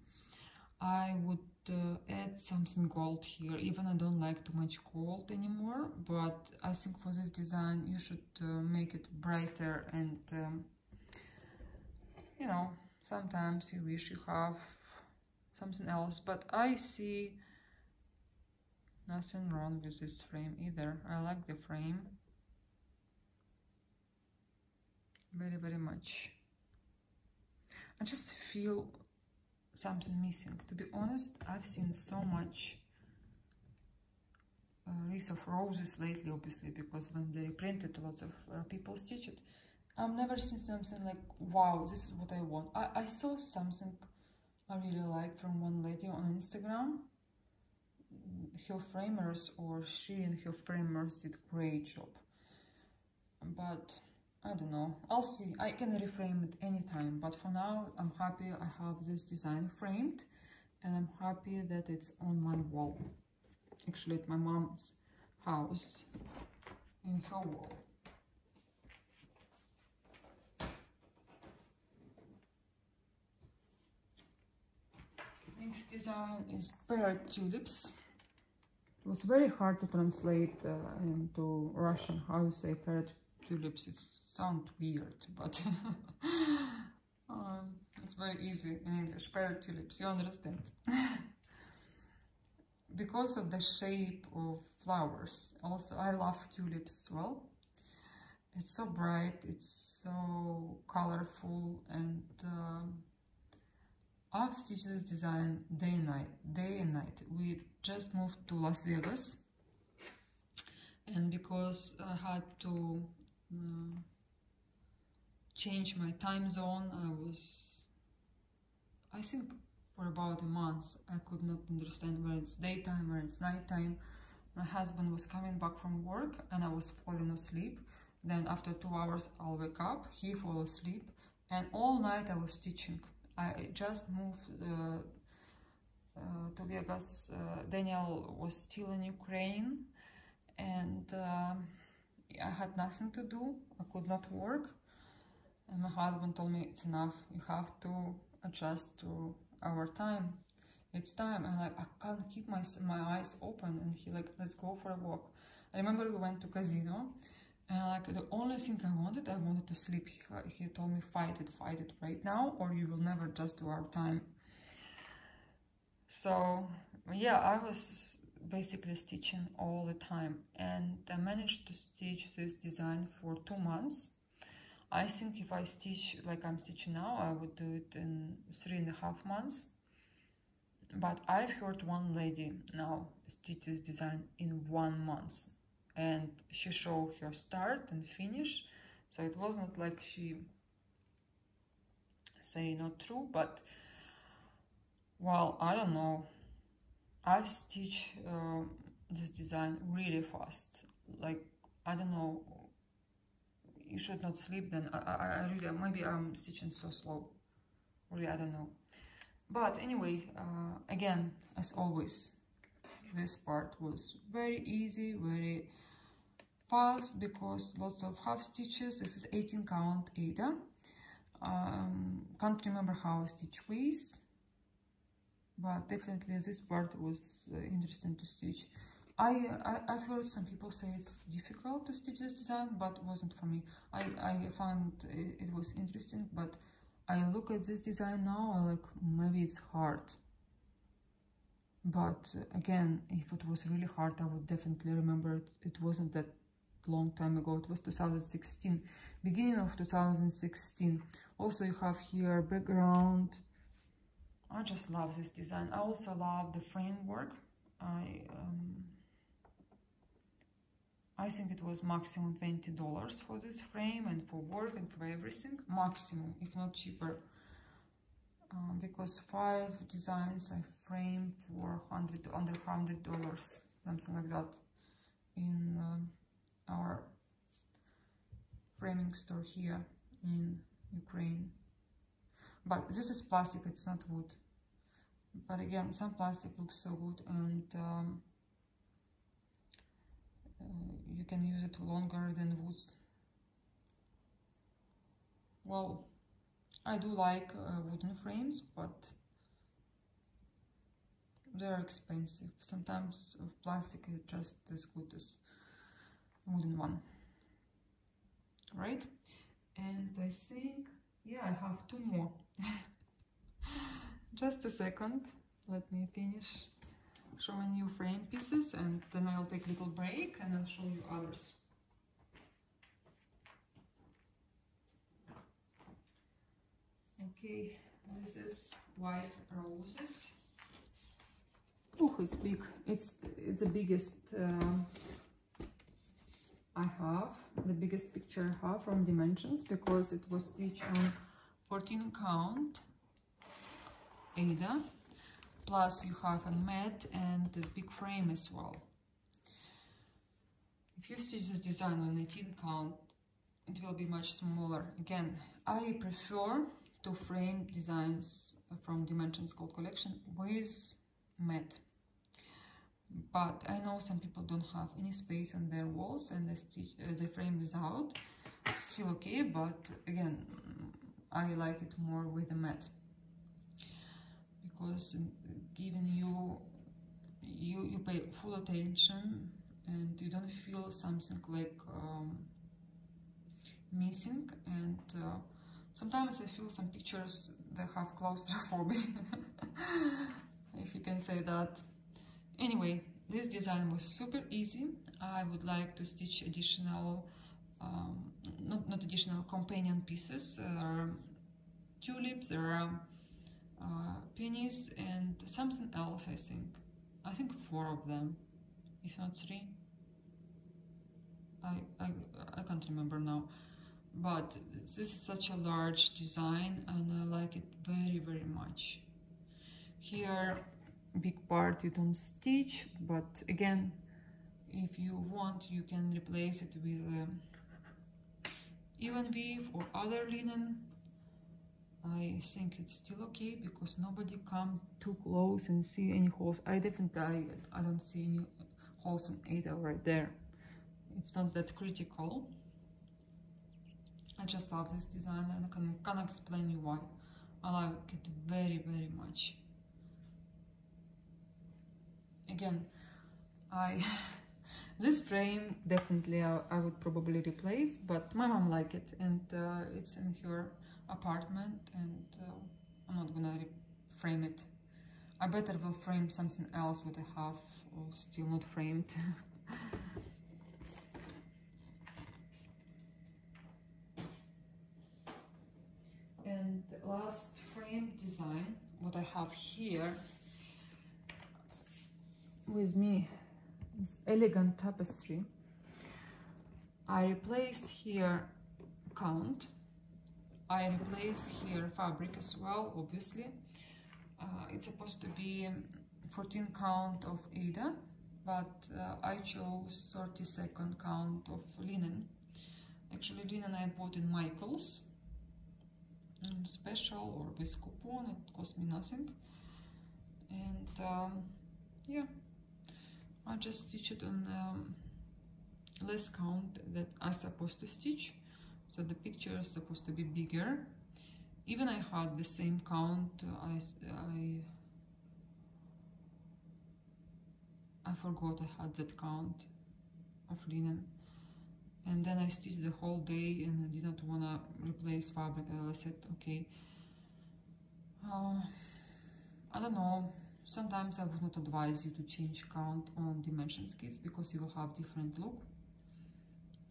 I would add something gold here, even I don't like too much gold anymore, but I think for this design you should make it brighter, and you know, sometimes you wish you have something else, but I see nothing wrong with this frame either. I like the frame very, very much. I just feel something missing. To be honest, I've seen so much wreath of roses lately, obviously, because when they reprinted, lots of people stitch it. I've never seen something like, wow, this is what I want. I saw something I really like from one lady on Instagram. Her framers, or she and her framers did great job. But I don't know, I'll see. I can reframe it anytime, but for now I'm happy I have this design framed, and I'm happy that it's on my wall, actually at my mom's house, in her wall. Next design is paired tulips. It was very hard to translate into Russian how you say paired tulips. It sounds weird, but it's very easy in English. Paired tulips, you understand. Because of the shape of flowers. Also, I love tulips as well. It's so bright, it's so colorful, and I've stitched this design day and night. We just moved to Las Vegas, and because I had to change my time zone, I think for about a month I could not understand where it's daytime, where it's nighttime. My husband was coming back from work and I was falling asleep. Then after 2 hours I'll wake up, he fall asleep, and all night I was stitching. I just moved to Vegas. Daniel was still in Ukraine, and I had nothing to do. I could not work, and my husband told me it's enough. You have to adjust to our time. It's time, and I can't keep my eyes open. And he like, let's go for a walk. I remember we went to casino. And like the only thing I wanted to sleep. He told me, fight it right now, or you will never adjust to our time. So yeah, I was basically stitching all the time, and I managed to stitch this design for 2 months. I think if I stitch like I'm stitching now, I would do it in 3.5 months. But I've heard one lady now stitch this design in 1 month. And she showed her start and finish, so it wasn't like she say not true, but well, I don't know, I've stitched this design really fast. Like, I don't know, you should not sleep then. I really, maybe I'm stitching so slow, really, I don't know. But anyway, again, as always, this part was very easy, very fast, because lots of half stitches. This is 18 count Aida. Can't remember how I stitch waist, but definitely this part was interesting to stitch. I've heard some people say it's difficult to stitch this design, but it wasn't for me. I found it was interesting, but I look at this design now, I'm like, maybe it's hard. But again, if it was really hard, I would definitely remember it. It wasn't that long time ago. It was 2016, beginning of 2016. Also, you have here background. I just love this design. I also love the framework. I think it was maximum $20 for this frame and for work and for everything. Maximum, if not cheaper. Because 5 designs I frame for under $100, something like that, in our framing store here in Ukraine. But this is plastic, it's not wood. But again, some plastic looks so good, and you can use it longer than woods. Well, I do like wooden frames, but they're expensive. Sometimes plastic is just as good as wooden one, right? And I think, yeah, I have 2 more. Just a second, let me finish showing you frame pieces, and then I'll take a little break and I'll show you others. Okay, this is white roses. Oh, it's big. It's the biggest I have, the biggest picture I have from Dimensions, because it was stitched on 14 count Aida. Plus you have a mat and a big frame as well. If you stitch this design on 18 count it will be much smaller. Again, I prefer to frame designs from Dimensions Gold Collection with matte. But I know some people don't have any space on their walls and they frame without. Still okay, but again, I like it more with the matte, because giving you pay full attention and you don't feel something like missing. And sometimes I feel some pictures that have claustrophobia, if you can say that. Anyway, this design was super easy. I would like to stitch additional, not additional, companion pieces. There are tulips, there are pennies, and something else, I think. I think 4 of them, if not 3. I can't remember now. But this is such a large design and I like it very, very much. Here, big part you don't stitch, but again, if you want, you can replace it with even weave or other linen. I think it's still okay because nobody come too close and see any holes. I don't see any holes in Aida right there. It's not that critical. I just love this design and I can't explain you why. I like it very, very much. Again, this frame definitely I would probably replace, but my mom liked it and it's in her apartment, and I'm not gonna frame it. I better will frame something else what I have or still not framed. And the last frame design, what I have here with me, is elegant tapestry. I replaced here count. I replaced here fabric as well, obviously. It's supposed to be 14 count of Aida, but I chose 32nd count of linen. Actually, linen I bought in Michael's. Special or with coupon, it cost me nothing. And yeah, I just stitch it on less count that I'm supposed to stitch, so the picture is supposed to be bigger. Even I had the same count, I forgot I had that count of linen. And then I stitched the whole day and I did not want to replace fabric. I said, okay, I don't know, sometimes I would not advise you to change count on Dimensions kits because you will have different look.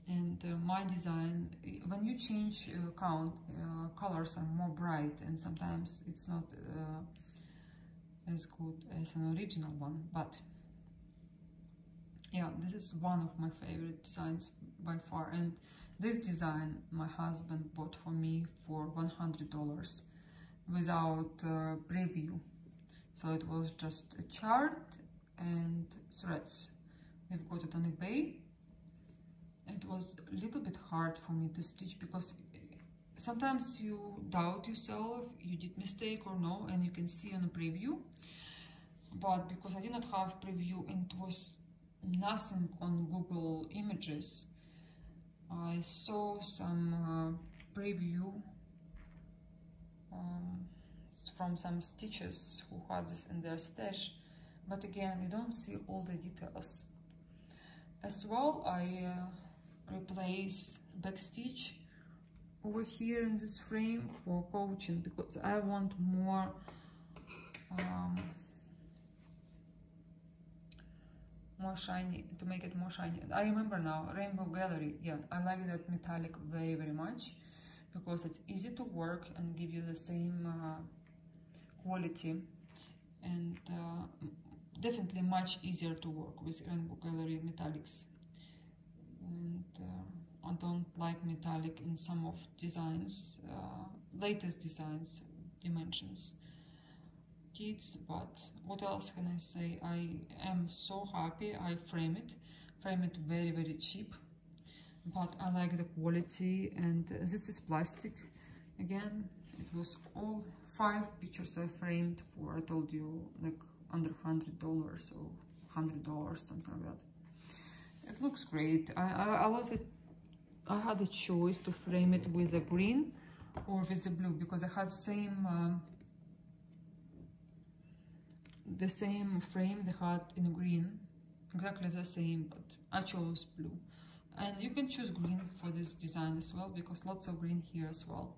And my design, when you change count, colors are more bright and sometimes it's not as good as an original one. But yeah, this is one of my favorite designs by far, and this design my husband bought for me for $100 without preview. So it was just a chart and threads. We've got it on eBay. It was a little bit hard for me to stitch because sometimes you doubt yourself, you did mistake or no, and you can see on a preview. But because I did not have preview and it was nothing on Google Images, I saw some preview from some stitches who had this in their stash, but again you don't see all the details. As well, I replace backstitch over here in this frame for coaching because I want more more shiny, to make it more shiny. I remember now, Rainbow Gallery, yeah, I like that metallic very, very much because it's easy to work and give you the same quality, and definitely much easier to work with Rainbow Gallery metallics. And I don't like metallic in some of designs, latest designs, Dimensions kits, but what else can I say? I am so happy I frame it very, very cheap. but I like the quality. And this is plastic again. It was all 5 pictures I framed for, I told you, like under $100 or $100, something like that. It looks great. I had a choice to frame it with a green or with the blue, because I had the same frame they had in green, exactly the same, but I chose blue. And you can choose green for this design as well, because lots of green here as well.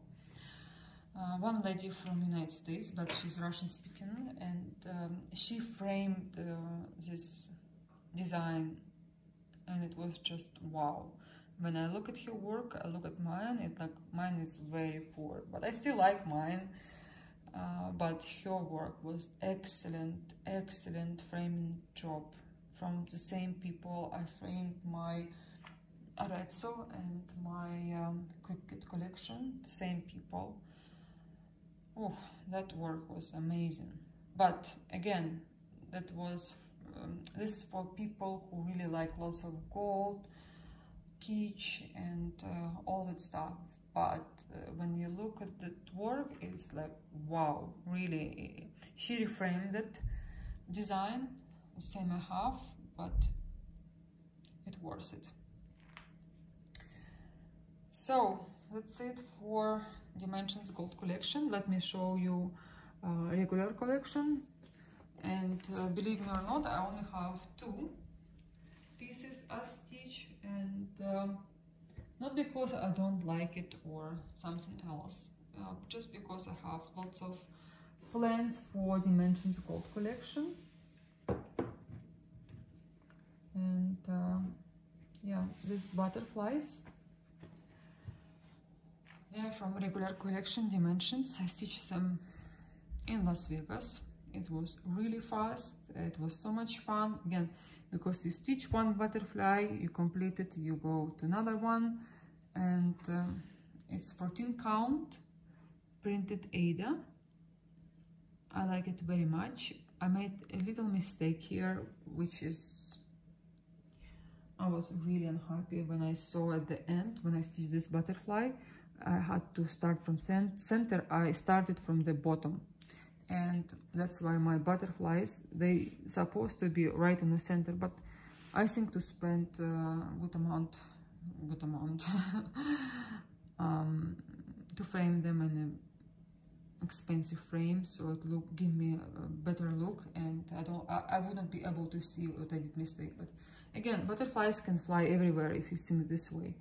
One lady from United States, but she's Russian speaking, and she framed this design, and it was just wow. When I look at her work, I look at mine, mine is very poor, but I still like mine. But her work was excellent, excellent framing job. From the same people I framed my Arezzo and my Cricut collection, the same people. Oh, that work was amazing. But again, that was this is for people who really like lots of gold, kitsch, and all that stuff. But when you look at that work, it's like wow, really. She reframed that design, the same I have, but it worth it. So that's it for Dimensions Gold collection. Let me show you regular collection. And believe me or not, I only have 2 pieces as stitch, and not because I don't like it or something else, just because I have lots of plans for Dimensions Gold collection. And yeah, these butterflies, they're from regular collection Dimensions. I stitched them in Las Vegas. It was really fast, it was so much fun. Again, because you stitch one butterfly, you complete it, you go to another one, and it's 14 count, printed Aida. I like it very much. I made a little mistake here, which is, I was really unhappy when I saw at the end, when I stitched this butterfly, I had to start from center. I started from the bottom. And that's why my butterflies, they supposed to be right in the center, but I think to spend good amount to frame them in an expensive frame, so it give me a better look, and I wouldn't be able to see what I did mistake. But again, butterflies can fly everywhere if you think this way,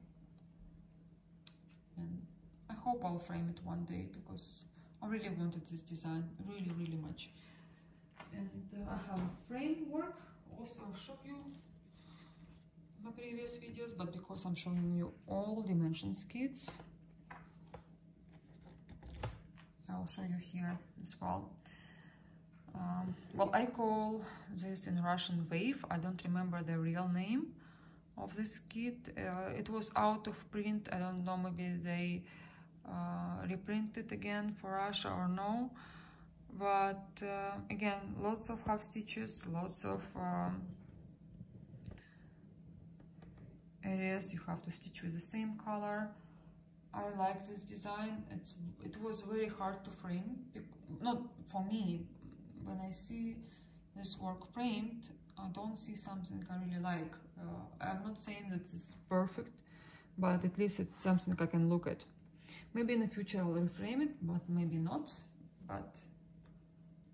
and I hope I'll frame it one day, because I really wanted this design, really much. And I have a framework, also I'll show you my previous videos, but because I'm showing you all Dimensions kits, I'll show you here as well. Well, I call this in Russian Wave. I don't remember the real name of this kit. It was out of print. I don't know, maybe they reprint it again for Russia or no, but again, lots of half stitches, lots of areas you have to stitch with the same color. I like this design. It was very hard to frame, not for me. When I see this work framed, I don't see something I really like. I'm not saying that it's perfect, but at least it's something I can look at. Maybe in the future I'll reframe it, but maybe not. But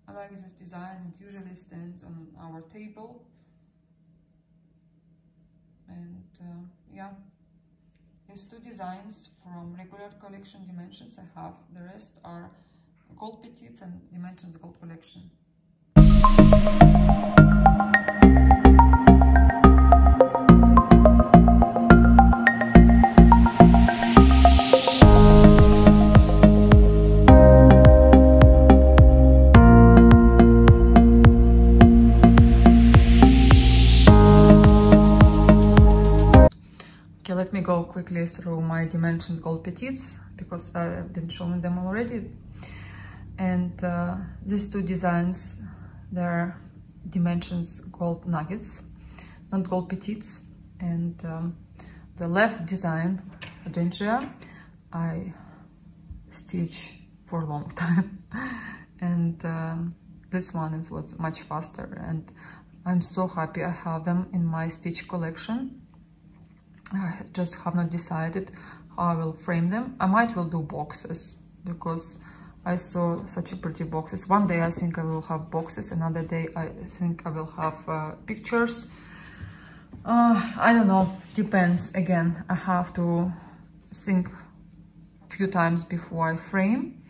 I like this design. It usually stands on our table. And yeah, these 2 designs from regular collection Dimensions I have. The rest are Gold Petites and Dimensions Gold collection. Let me go quickly through my Dimensions Gold Petites, because I've been showing them already. And these 2 designs, they're Dimensions Gold Nuggets, not Gold Petites. And the left design, hydrangea, I stitch for a long time. And this one was much faster, and I'm so happy I have them in my stitch collection. I just have not decided how I will frame them. I might will do boxes, because I saw such a pretty boxes. One day I think I will have boxes, another day I think I will have pictures. I don't know, depends. Again, I have to think a few times before I frame,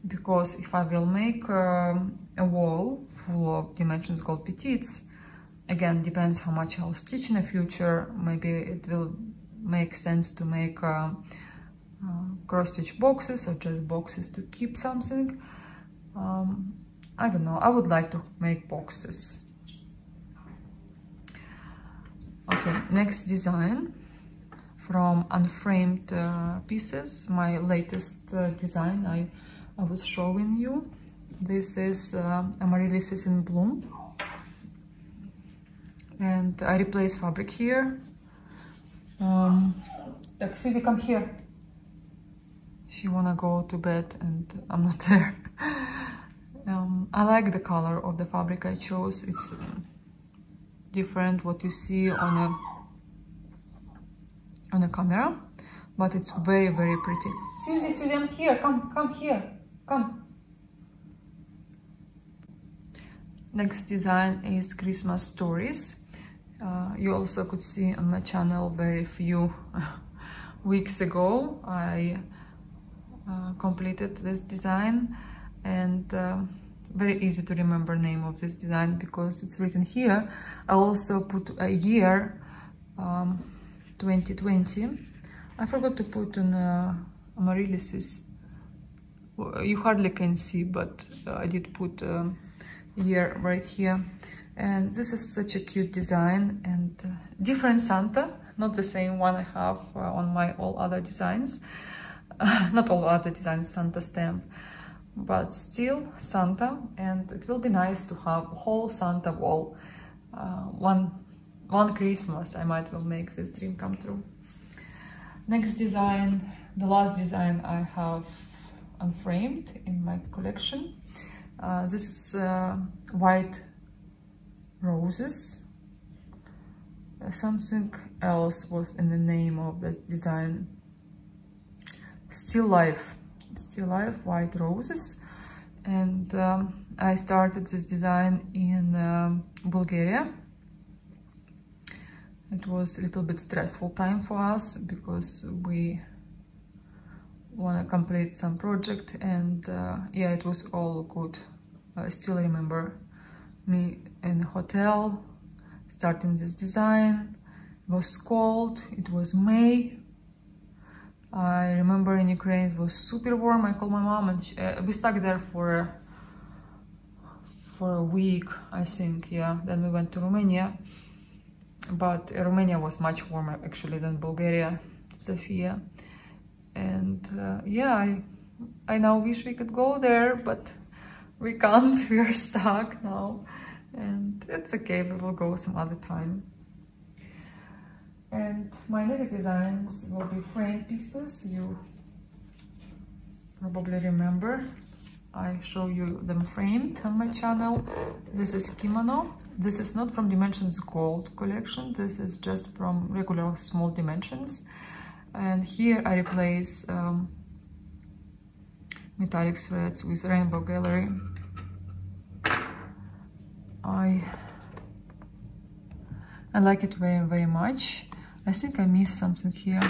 because if I will make a wall full of Dimensions Gold Petites, again, depends how much I'll stitch in the future. Maybe it will make sense to make cross-stitch boxes, or just boxes to keep something. I don't know, I would like to make boxes. Okay, next design from Unframed Pieces, my latest design I was showing you. This is Amaryllis in Bloom, and I replace fabric here. Susie, come here. She wanna go to bed and I'm not there. I like the color of the fabric I chose. It's different what you see on a camera, but it's very, very pretty. Susie, I'm here. Come here. Come. Next design is Christmas Stories. You also could see on my channel very few weeks ago I completed this design, and very easy to remember name of this design because it's written here. I also put a year 2020. I forgot to put on Amaryllis. You hardly can see, but I did put year right here. And this is such a cute design, and different Santa, not the same one I have on my all other designs. Not all other designs Santa stamp, but still Santa, and it will be nice to have a whole Santa wall. One Christmas I might will make this dream come true. Next design, the last design I have unframed in my collection. This is White Roses. Something else was in the name of this design. Still Life, White Roses. And I started this design in Bulgaria. It was a little bit stressful time for us because we want to complete some project, and yeah, it was all good. I still remember me in a hotel starting this design. It was cold, it was May. I remember in Ukraine it was super warm. I called my mom, and we stuck there for a week, I think. Yeah, then we went to Romania, but Romania was much warmer actually than Bulgaria, Sofia. And yeah, I now wish we could go there, but we can't. We are stuck now, and it's okay, we will go some other time. And my next designs will be frame pieces. You probably remember I show you them framed on my channel. This is kimono. This is not from Dimensions Gold collection, this is just from regular small dimensions. And here I replace metallic threads with Rainbow Gallery. I like it very, very much. I think I missed something here,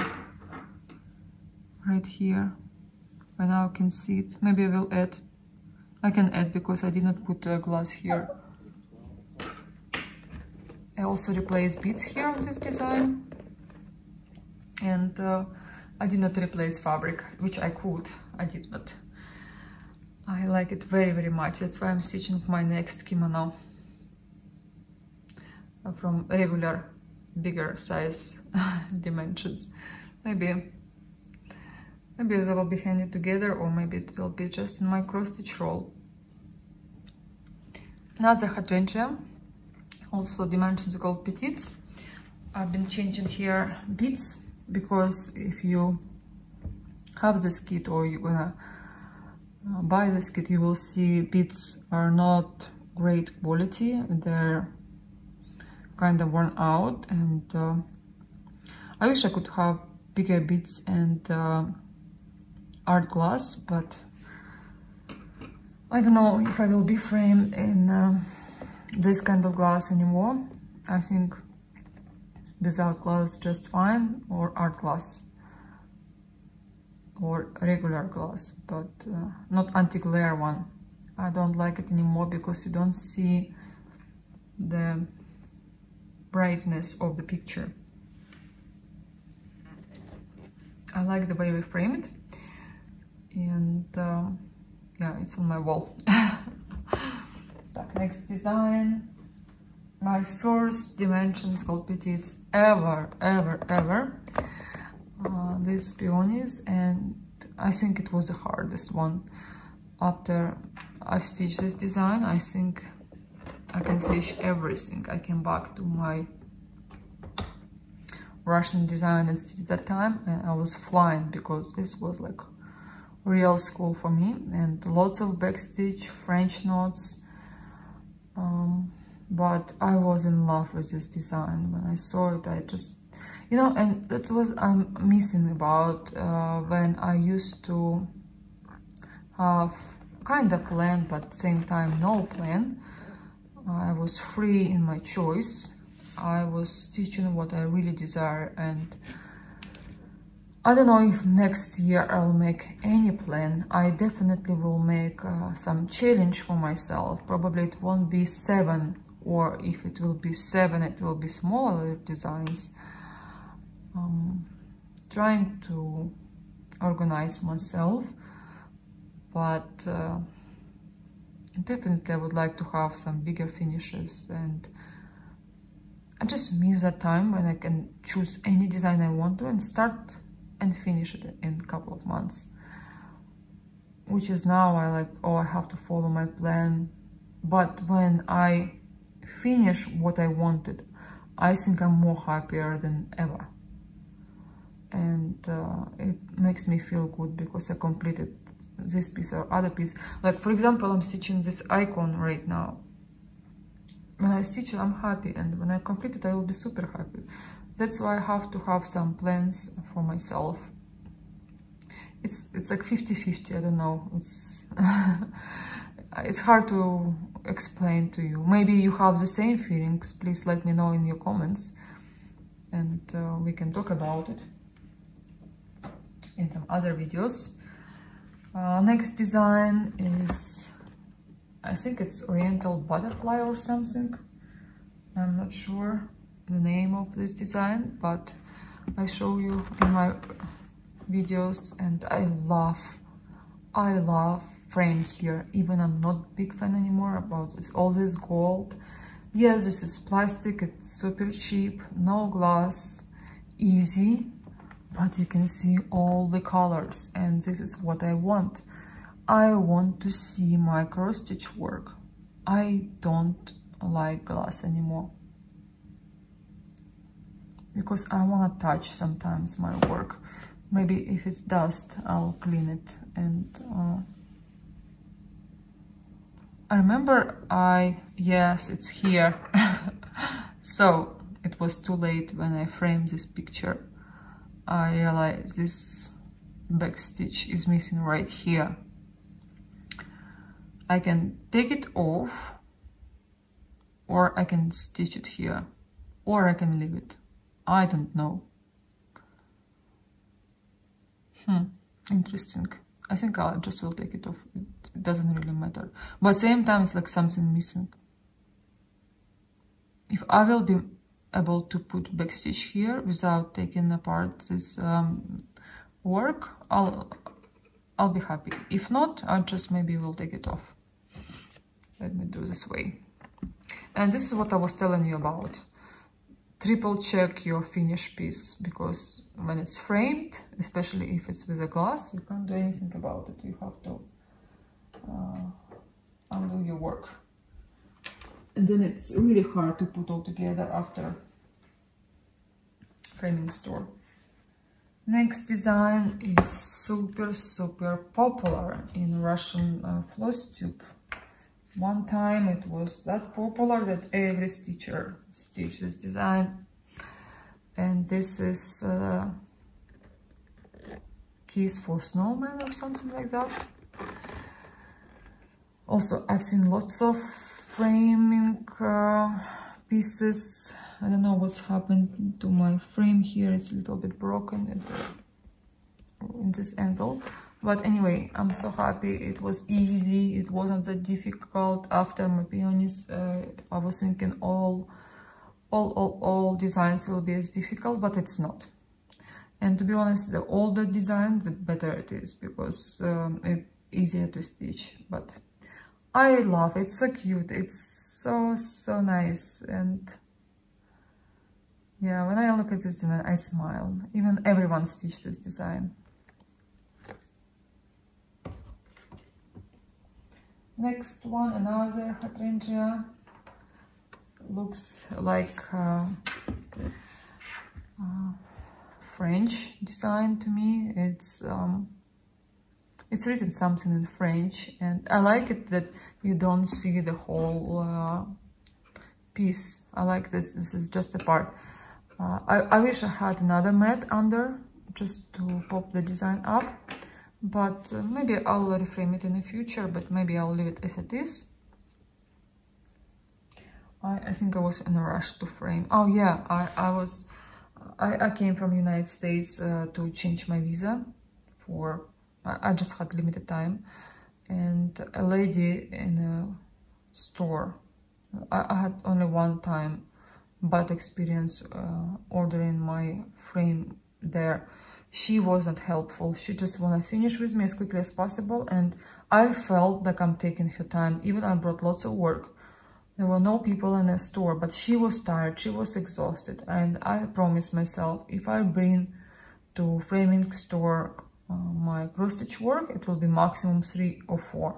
right here. By now I can see it. Maybe I will add. I can add because I did not put glass here. I also replaced beads here on this design. And I did not replace fabric, which I could. I did not. I like it very, very much. That's why I'm stitching my next kimono from regular, bigger size dimensions. Maybe they will be handed together, or maybe it will be just in my cross-stitch roll. Another hydrangea, also Dimensions Gold Petites. I've been changing here beads because if you have this kit or you're gonna buy this kit, you will see bits are not great quality, they're kind of worn out, and I wish I could have bigger bits and art glass, but I don't know if I will be framed in this kind of glass anymore. I think without glass just fine, or art glass or regular glass, but not anti-glare one. I don't like it anymore because you don't see the brightness of the picture. I like the way we frame it, and yeah, it's on my wall. Next design, my first dimension sculpted ever. This peonies, and I think it was the hardest one. After I've stitched this design, I think I can stitch everything. I came back to my Russian design and stitched that time, and I was flying because this was like real school for me, and lots of backstitch, French knots, but I was in love with this design. When I saw it, I just, you know, and that was I'm missing about when I used to have kind of plan, but at the same time no plan. I was free in my choice. I was stitching what I really desire, and I don't know if next year I'll make any plan. I definitely will make some challenge for myself. Probably it won't be 7, or if it will be 7, it will be smaller designs. Trying to organize myself, but definitely I would like to have some bigger finishes, and I just miss that time when I can choose any design I want to and start and finish it in a couple of months, which is now I like, oh, I have to follow my plan. But when I finish what I wanted, I think I'm more happier than ever, and it makes me feel good because I completed this piece or other piece. Like, for example, I'm stitching this icon right now. When I stitch it, I'm happy, and when I complete it, I will be super happy. That's why I have to have some plans for myself. It's like 50-50, I don't know. It's it's hard to explain to you. Maybe you have the same feelings. Please let me know in your comments, and we can talk about it in some other videos. Next design is, I think it's Oriental Butterfly or something. I'm not sure the name of this design, but I show you in my videos, and I love frame here. Even I'm not big fan anymore about this, all this gold. Yes, this is plastic, it's super cheap, no glass, easy, but you can see all the colors, and this is what I want. I want to see my cross stitch work. I don't like glass anymore because I want to touch sometimes my work. Maybe if it's dust, I'll clean it. And I remember yes, it's here. So it was too late when I framed this picture. I realized this back stitch is missing right here. I can take it off, or I can stitch it here, or I can leave it. I don't know. Interesting. I think I just will take it off. It doesn't really matter. But same time, it's like something missing. If I will be able to put backstitch here without taking apart this work, I'll be happy. If not, I just maybe will take it off. Let me do this way. And this is what I was telling you about. Triple check your finished piece, because when it's framed, especially if it's with a glass, you can't do anything about it. You have to undo your work. And then it's really hard to put all together after framing store. Next design is super popular in Russian floss tube. One time it was that popular that every stitcher stitched this design. And this is keys for snowman or something like that. Also, I've seen lots of framing pieces. I don't know what's happened to my frame here. It's a little bit broken in this angle. But anyway, I'm so happy. It was easy. It wasn't that difficult. After my peonies, I was thinking all designs will be as difficult, but it's not. And to be honest, the older design, the better it is, because it's easier to stitch. But I love it. It's so cute. It's so nice. And yeah, when I look at this design, I smile. Even everyone stitched this design. Next one, another hydrangea. Looks like French design to me. It's written something in French, and I like it that you don't see the whole piece. I like this. This is just a part. I wish I had another mat under just to pop the design up, but maybe I'll reframe it in the future, but maybe I'll leave it as it is. I think I was in a rush to frame. Oh yeah, I came from United States to change my visa for, I just had limited time, and a lady in a store, I had only one time bad experience ordering my frame there. She wasn't helpful. She just wanted to finish with me as quickly as possible, and I felt like I'm taking her time. Even I brought lots of work. There were no people in the store, but she was tired, she was exhausted, and I promised myself, if I bring to framing store my cross stitch work, it will be maximum 3 or 4.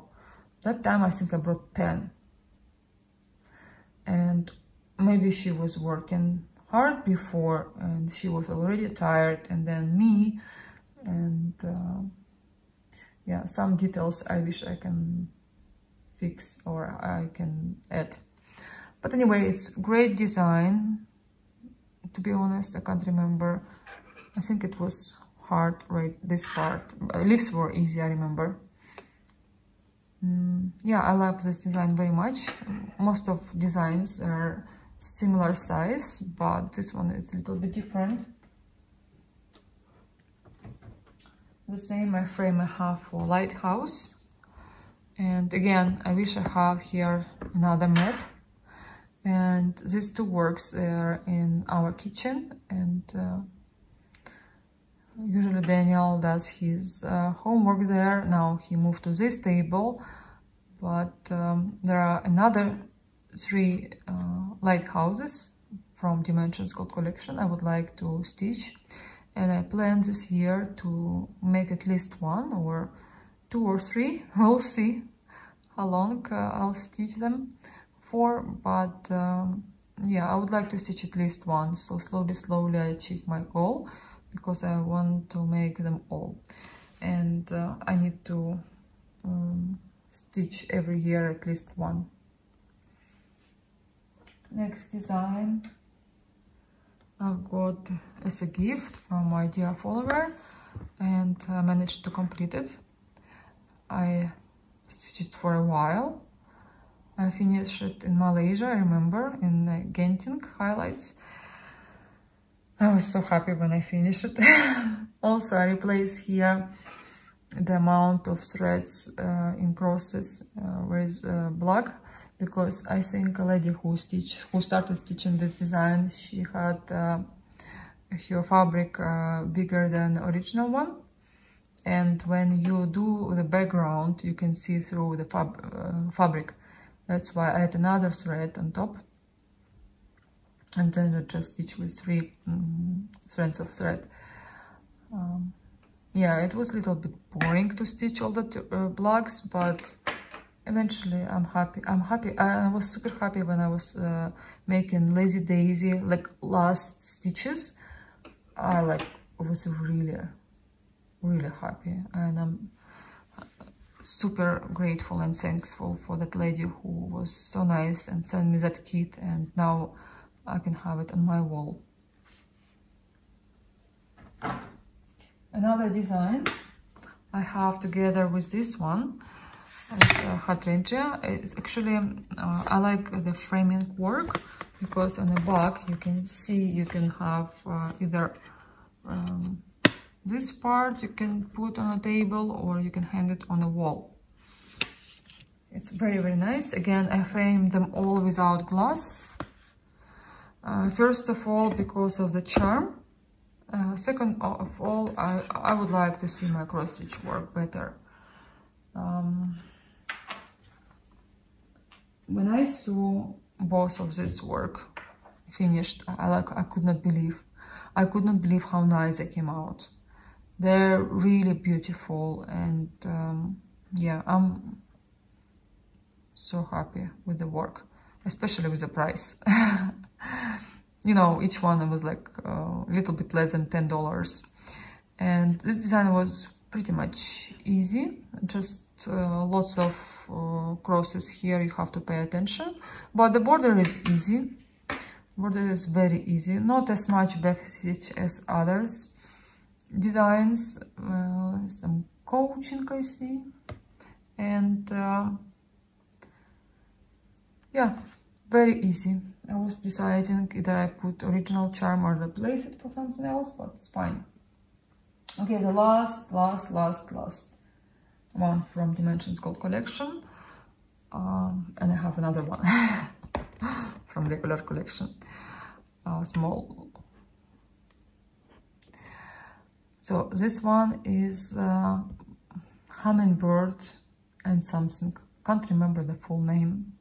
That time I think I brought 10. And maybe she was working hard before and she was already tired, and then me, and yeah, some details I wish I can fix or I can add. But anyway, it's great design. To be honest, I can't remember. I think it was hard, right, this part. Leaves were easy, I remember. Yeah, I love this design very much. Most of designs are similar size, but this one is a little bit different. The same frame I have for Lighthouse. And again, I wish I have here another mat. And these two works are in our kitchen, and usually Daniel does his homework there. Now he moved to this table, but there are another 3 lighthouses from Dimensions Code collection I would like to stitch, and I plan this year to make at least 1 or 2 or 3. We'll see how long I'll stitch them for, but yeah, I would like to stitch at least 1, so slowly I achieve my goal, because I want to make them all, and I need to stitch every year at least 1. Next design I've got as a gift from my dear follower, and I managed to complete it. I stitched it for a while. I finished it in Malaysia, I remember, in Genting highlights. I was so happy when I finished it. Also, I replaced here the amount of threads in crosses with black, because I think a lady who started stitching this design, she had her fabric bigger than the original one, and when you do the background, you can see through the fabric. That's why I had another thread on top, and then I just stitch with 3 threads of thread. Yeah, it was a little bit boring to stitch all the blocks, but eventually I'm happy. I was super happy when I was making Lazy Daisy, like last stitches. I like was really, really happy, and I'm super grateful and thankful for that lady who was so nice and sent me that kit, and now I can have it on my wall. Another design I have together with this one is hydrangea. It's actually, I like the framing work, because on the back you can see you can have either this part you can put on a table, or you can hang it on a wall. It's very, very nice. Again, I framed them all without glass. First of all, because of the charm. Second of all, I would like to see my cross stitch work better. When I saw both of this work finished, I could not believe. I could not believe how nice they came out. They're really beautiful, and yeah, I'm so happy with the work, especially with the price. You know, each one was like a little bit less than $10. And this design was pretty much easy, just lots of crosses here, you have to pay attention. But the border is easy. Border is very easy, not as much backstitch as others designs. Some coaching I see, and yeah, very easy. I was deciding either I put original charm or replace it for something else, but it's fine. Okay, the last one from Dimensions Gold collection, and I have another one from regular collection, small. So this one is Hummingbird and something. Can't remember the full name.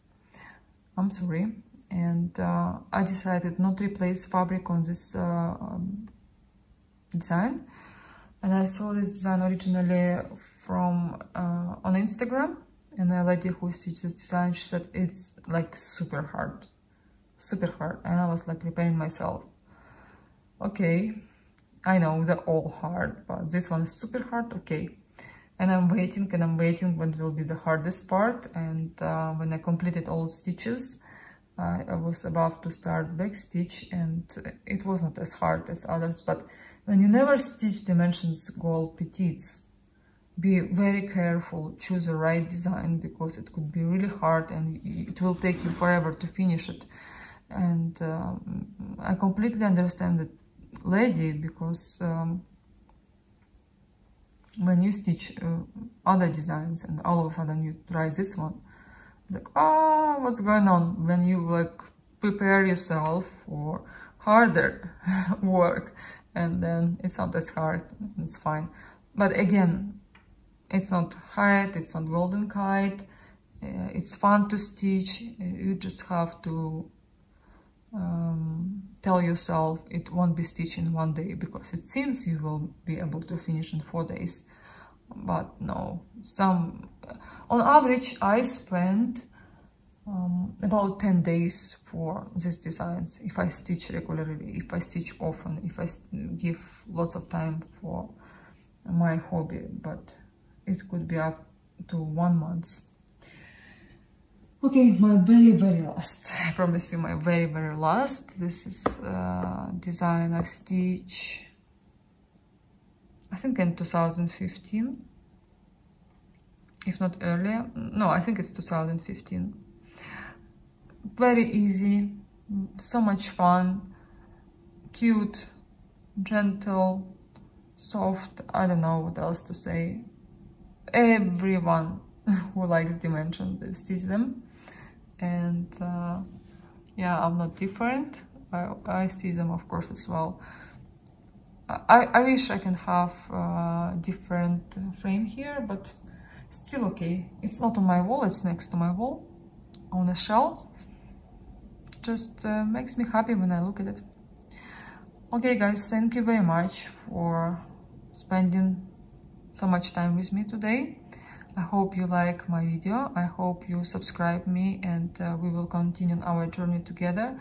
I'm sorry. And I decided not to replace fabric on this design. And I saw this design originally from on Instagram, and a lady who stitched this design, she said it's like super hard, and I was like preparing myself. Okay, I know they're all hard, but this one is super hard. Okay, and I'm waiting when will be the hardest part. And when I completed all stitches, I was about to start back stitch, and it was not as hard as others. But when you never stitch Dimensions Gold Petites, be very careful, choose the right design, because it could be really hard and it will take you forever to finish it. And I completely understand the lady, because when you stitch other designs and all of a sudden you try this one, like, oh, what's going on? When you like prepare yourself for harder work, and then it's not as hard, it's fine. But again, it's not Hyatt, it's not Golden Kite, it's fun to stitch. You just have to tell yourself it won't be stitched in one day, because it seems you will be able to finish in 4 days. But no, on average I spend about 10 days for these designs, if I stitch regularly, if I stitch often, if I give lots of time for my hobby. But it could be up to 1 month. Okay, my very, very last, I promise you, my very, very last. This is design I stitched, I think in 2015, if not earlier. No, I think it's 2015. Very easy, so much fun, cute, gentle, soft. I don't know what else to say. Everyone who likes Dimensions, they stitch them. And yeah, I'm not different. I stitch them, of course, as well. I wish I can have a different frame here, but still okay. It's not on my wall, it's next to my wall on a shelf. Just makes me happy when I look at it. Okay guys, thank you very much for spending so much time with me today. I hope you like my video. I hope you subscribe me, and we will continue our journey together.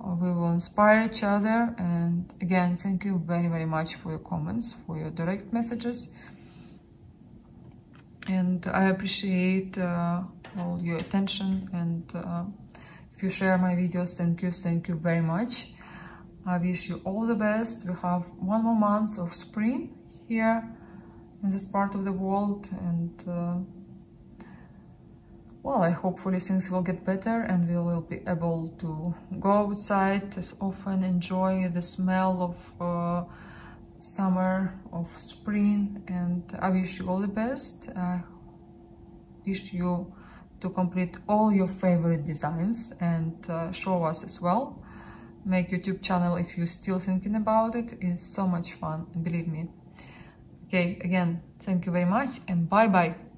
We will inspire each other. And again, thank you very much for your comments, for your direct messages. And I appreciate all your attention, and if you share my videos, thank you very much. I wish you all the best. We have 1 more month of spring here in this part of the world, and well, hopefully things will get better and we will be able to go outside as often, enjoy the smell of summer, of spring, and I wish you all the best. I wish you to complete all your favorite designs and show us as well. Make YouTube channel if you're still thinking about it. It's so much fun, believe me. Okay, again, thank you very much, and bye bye.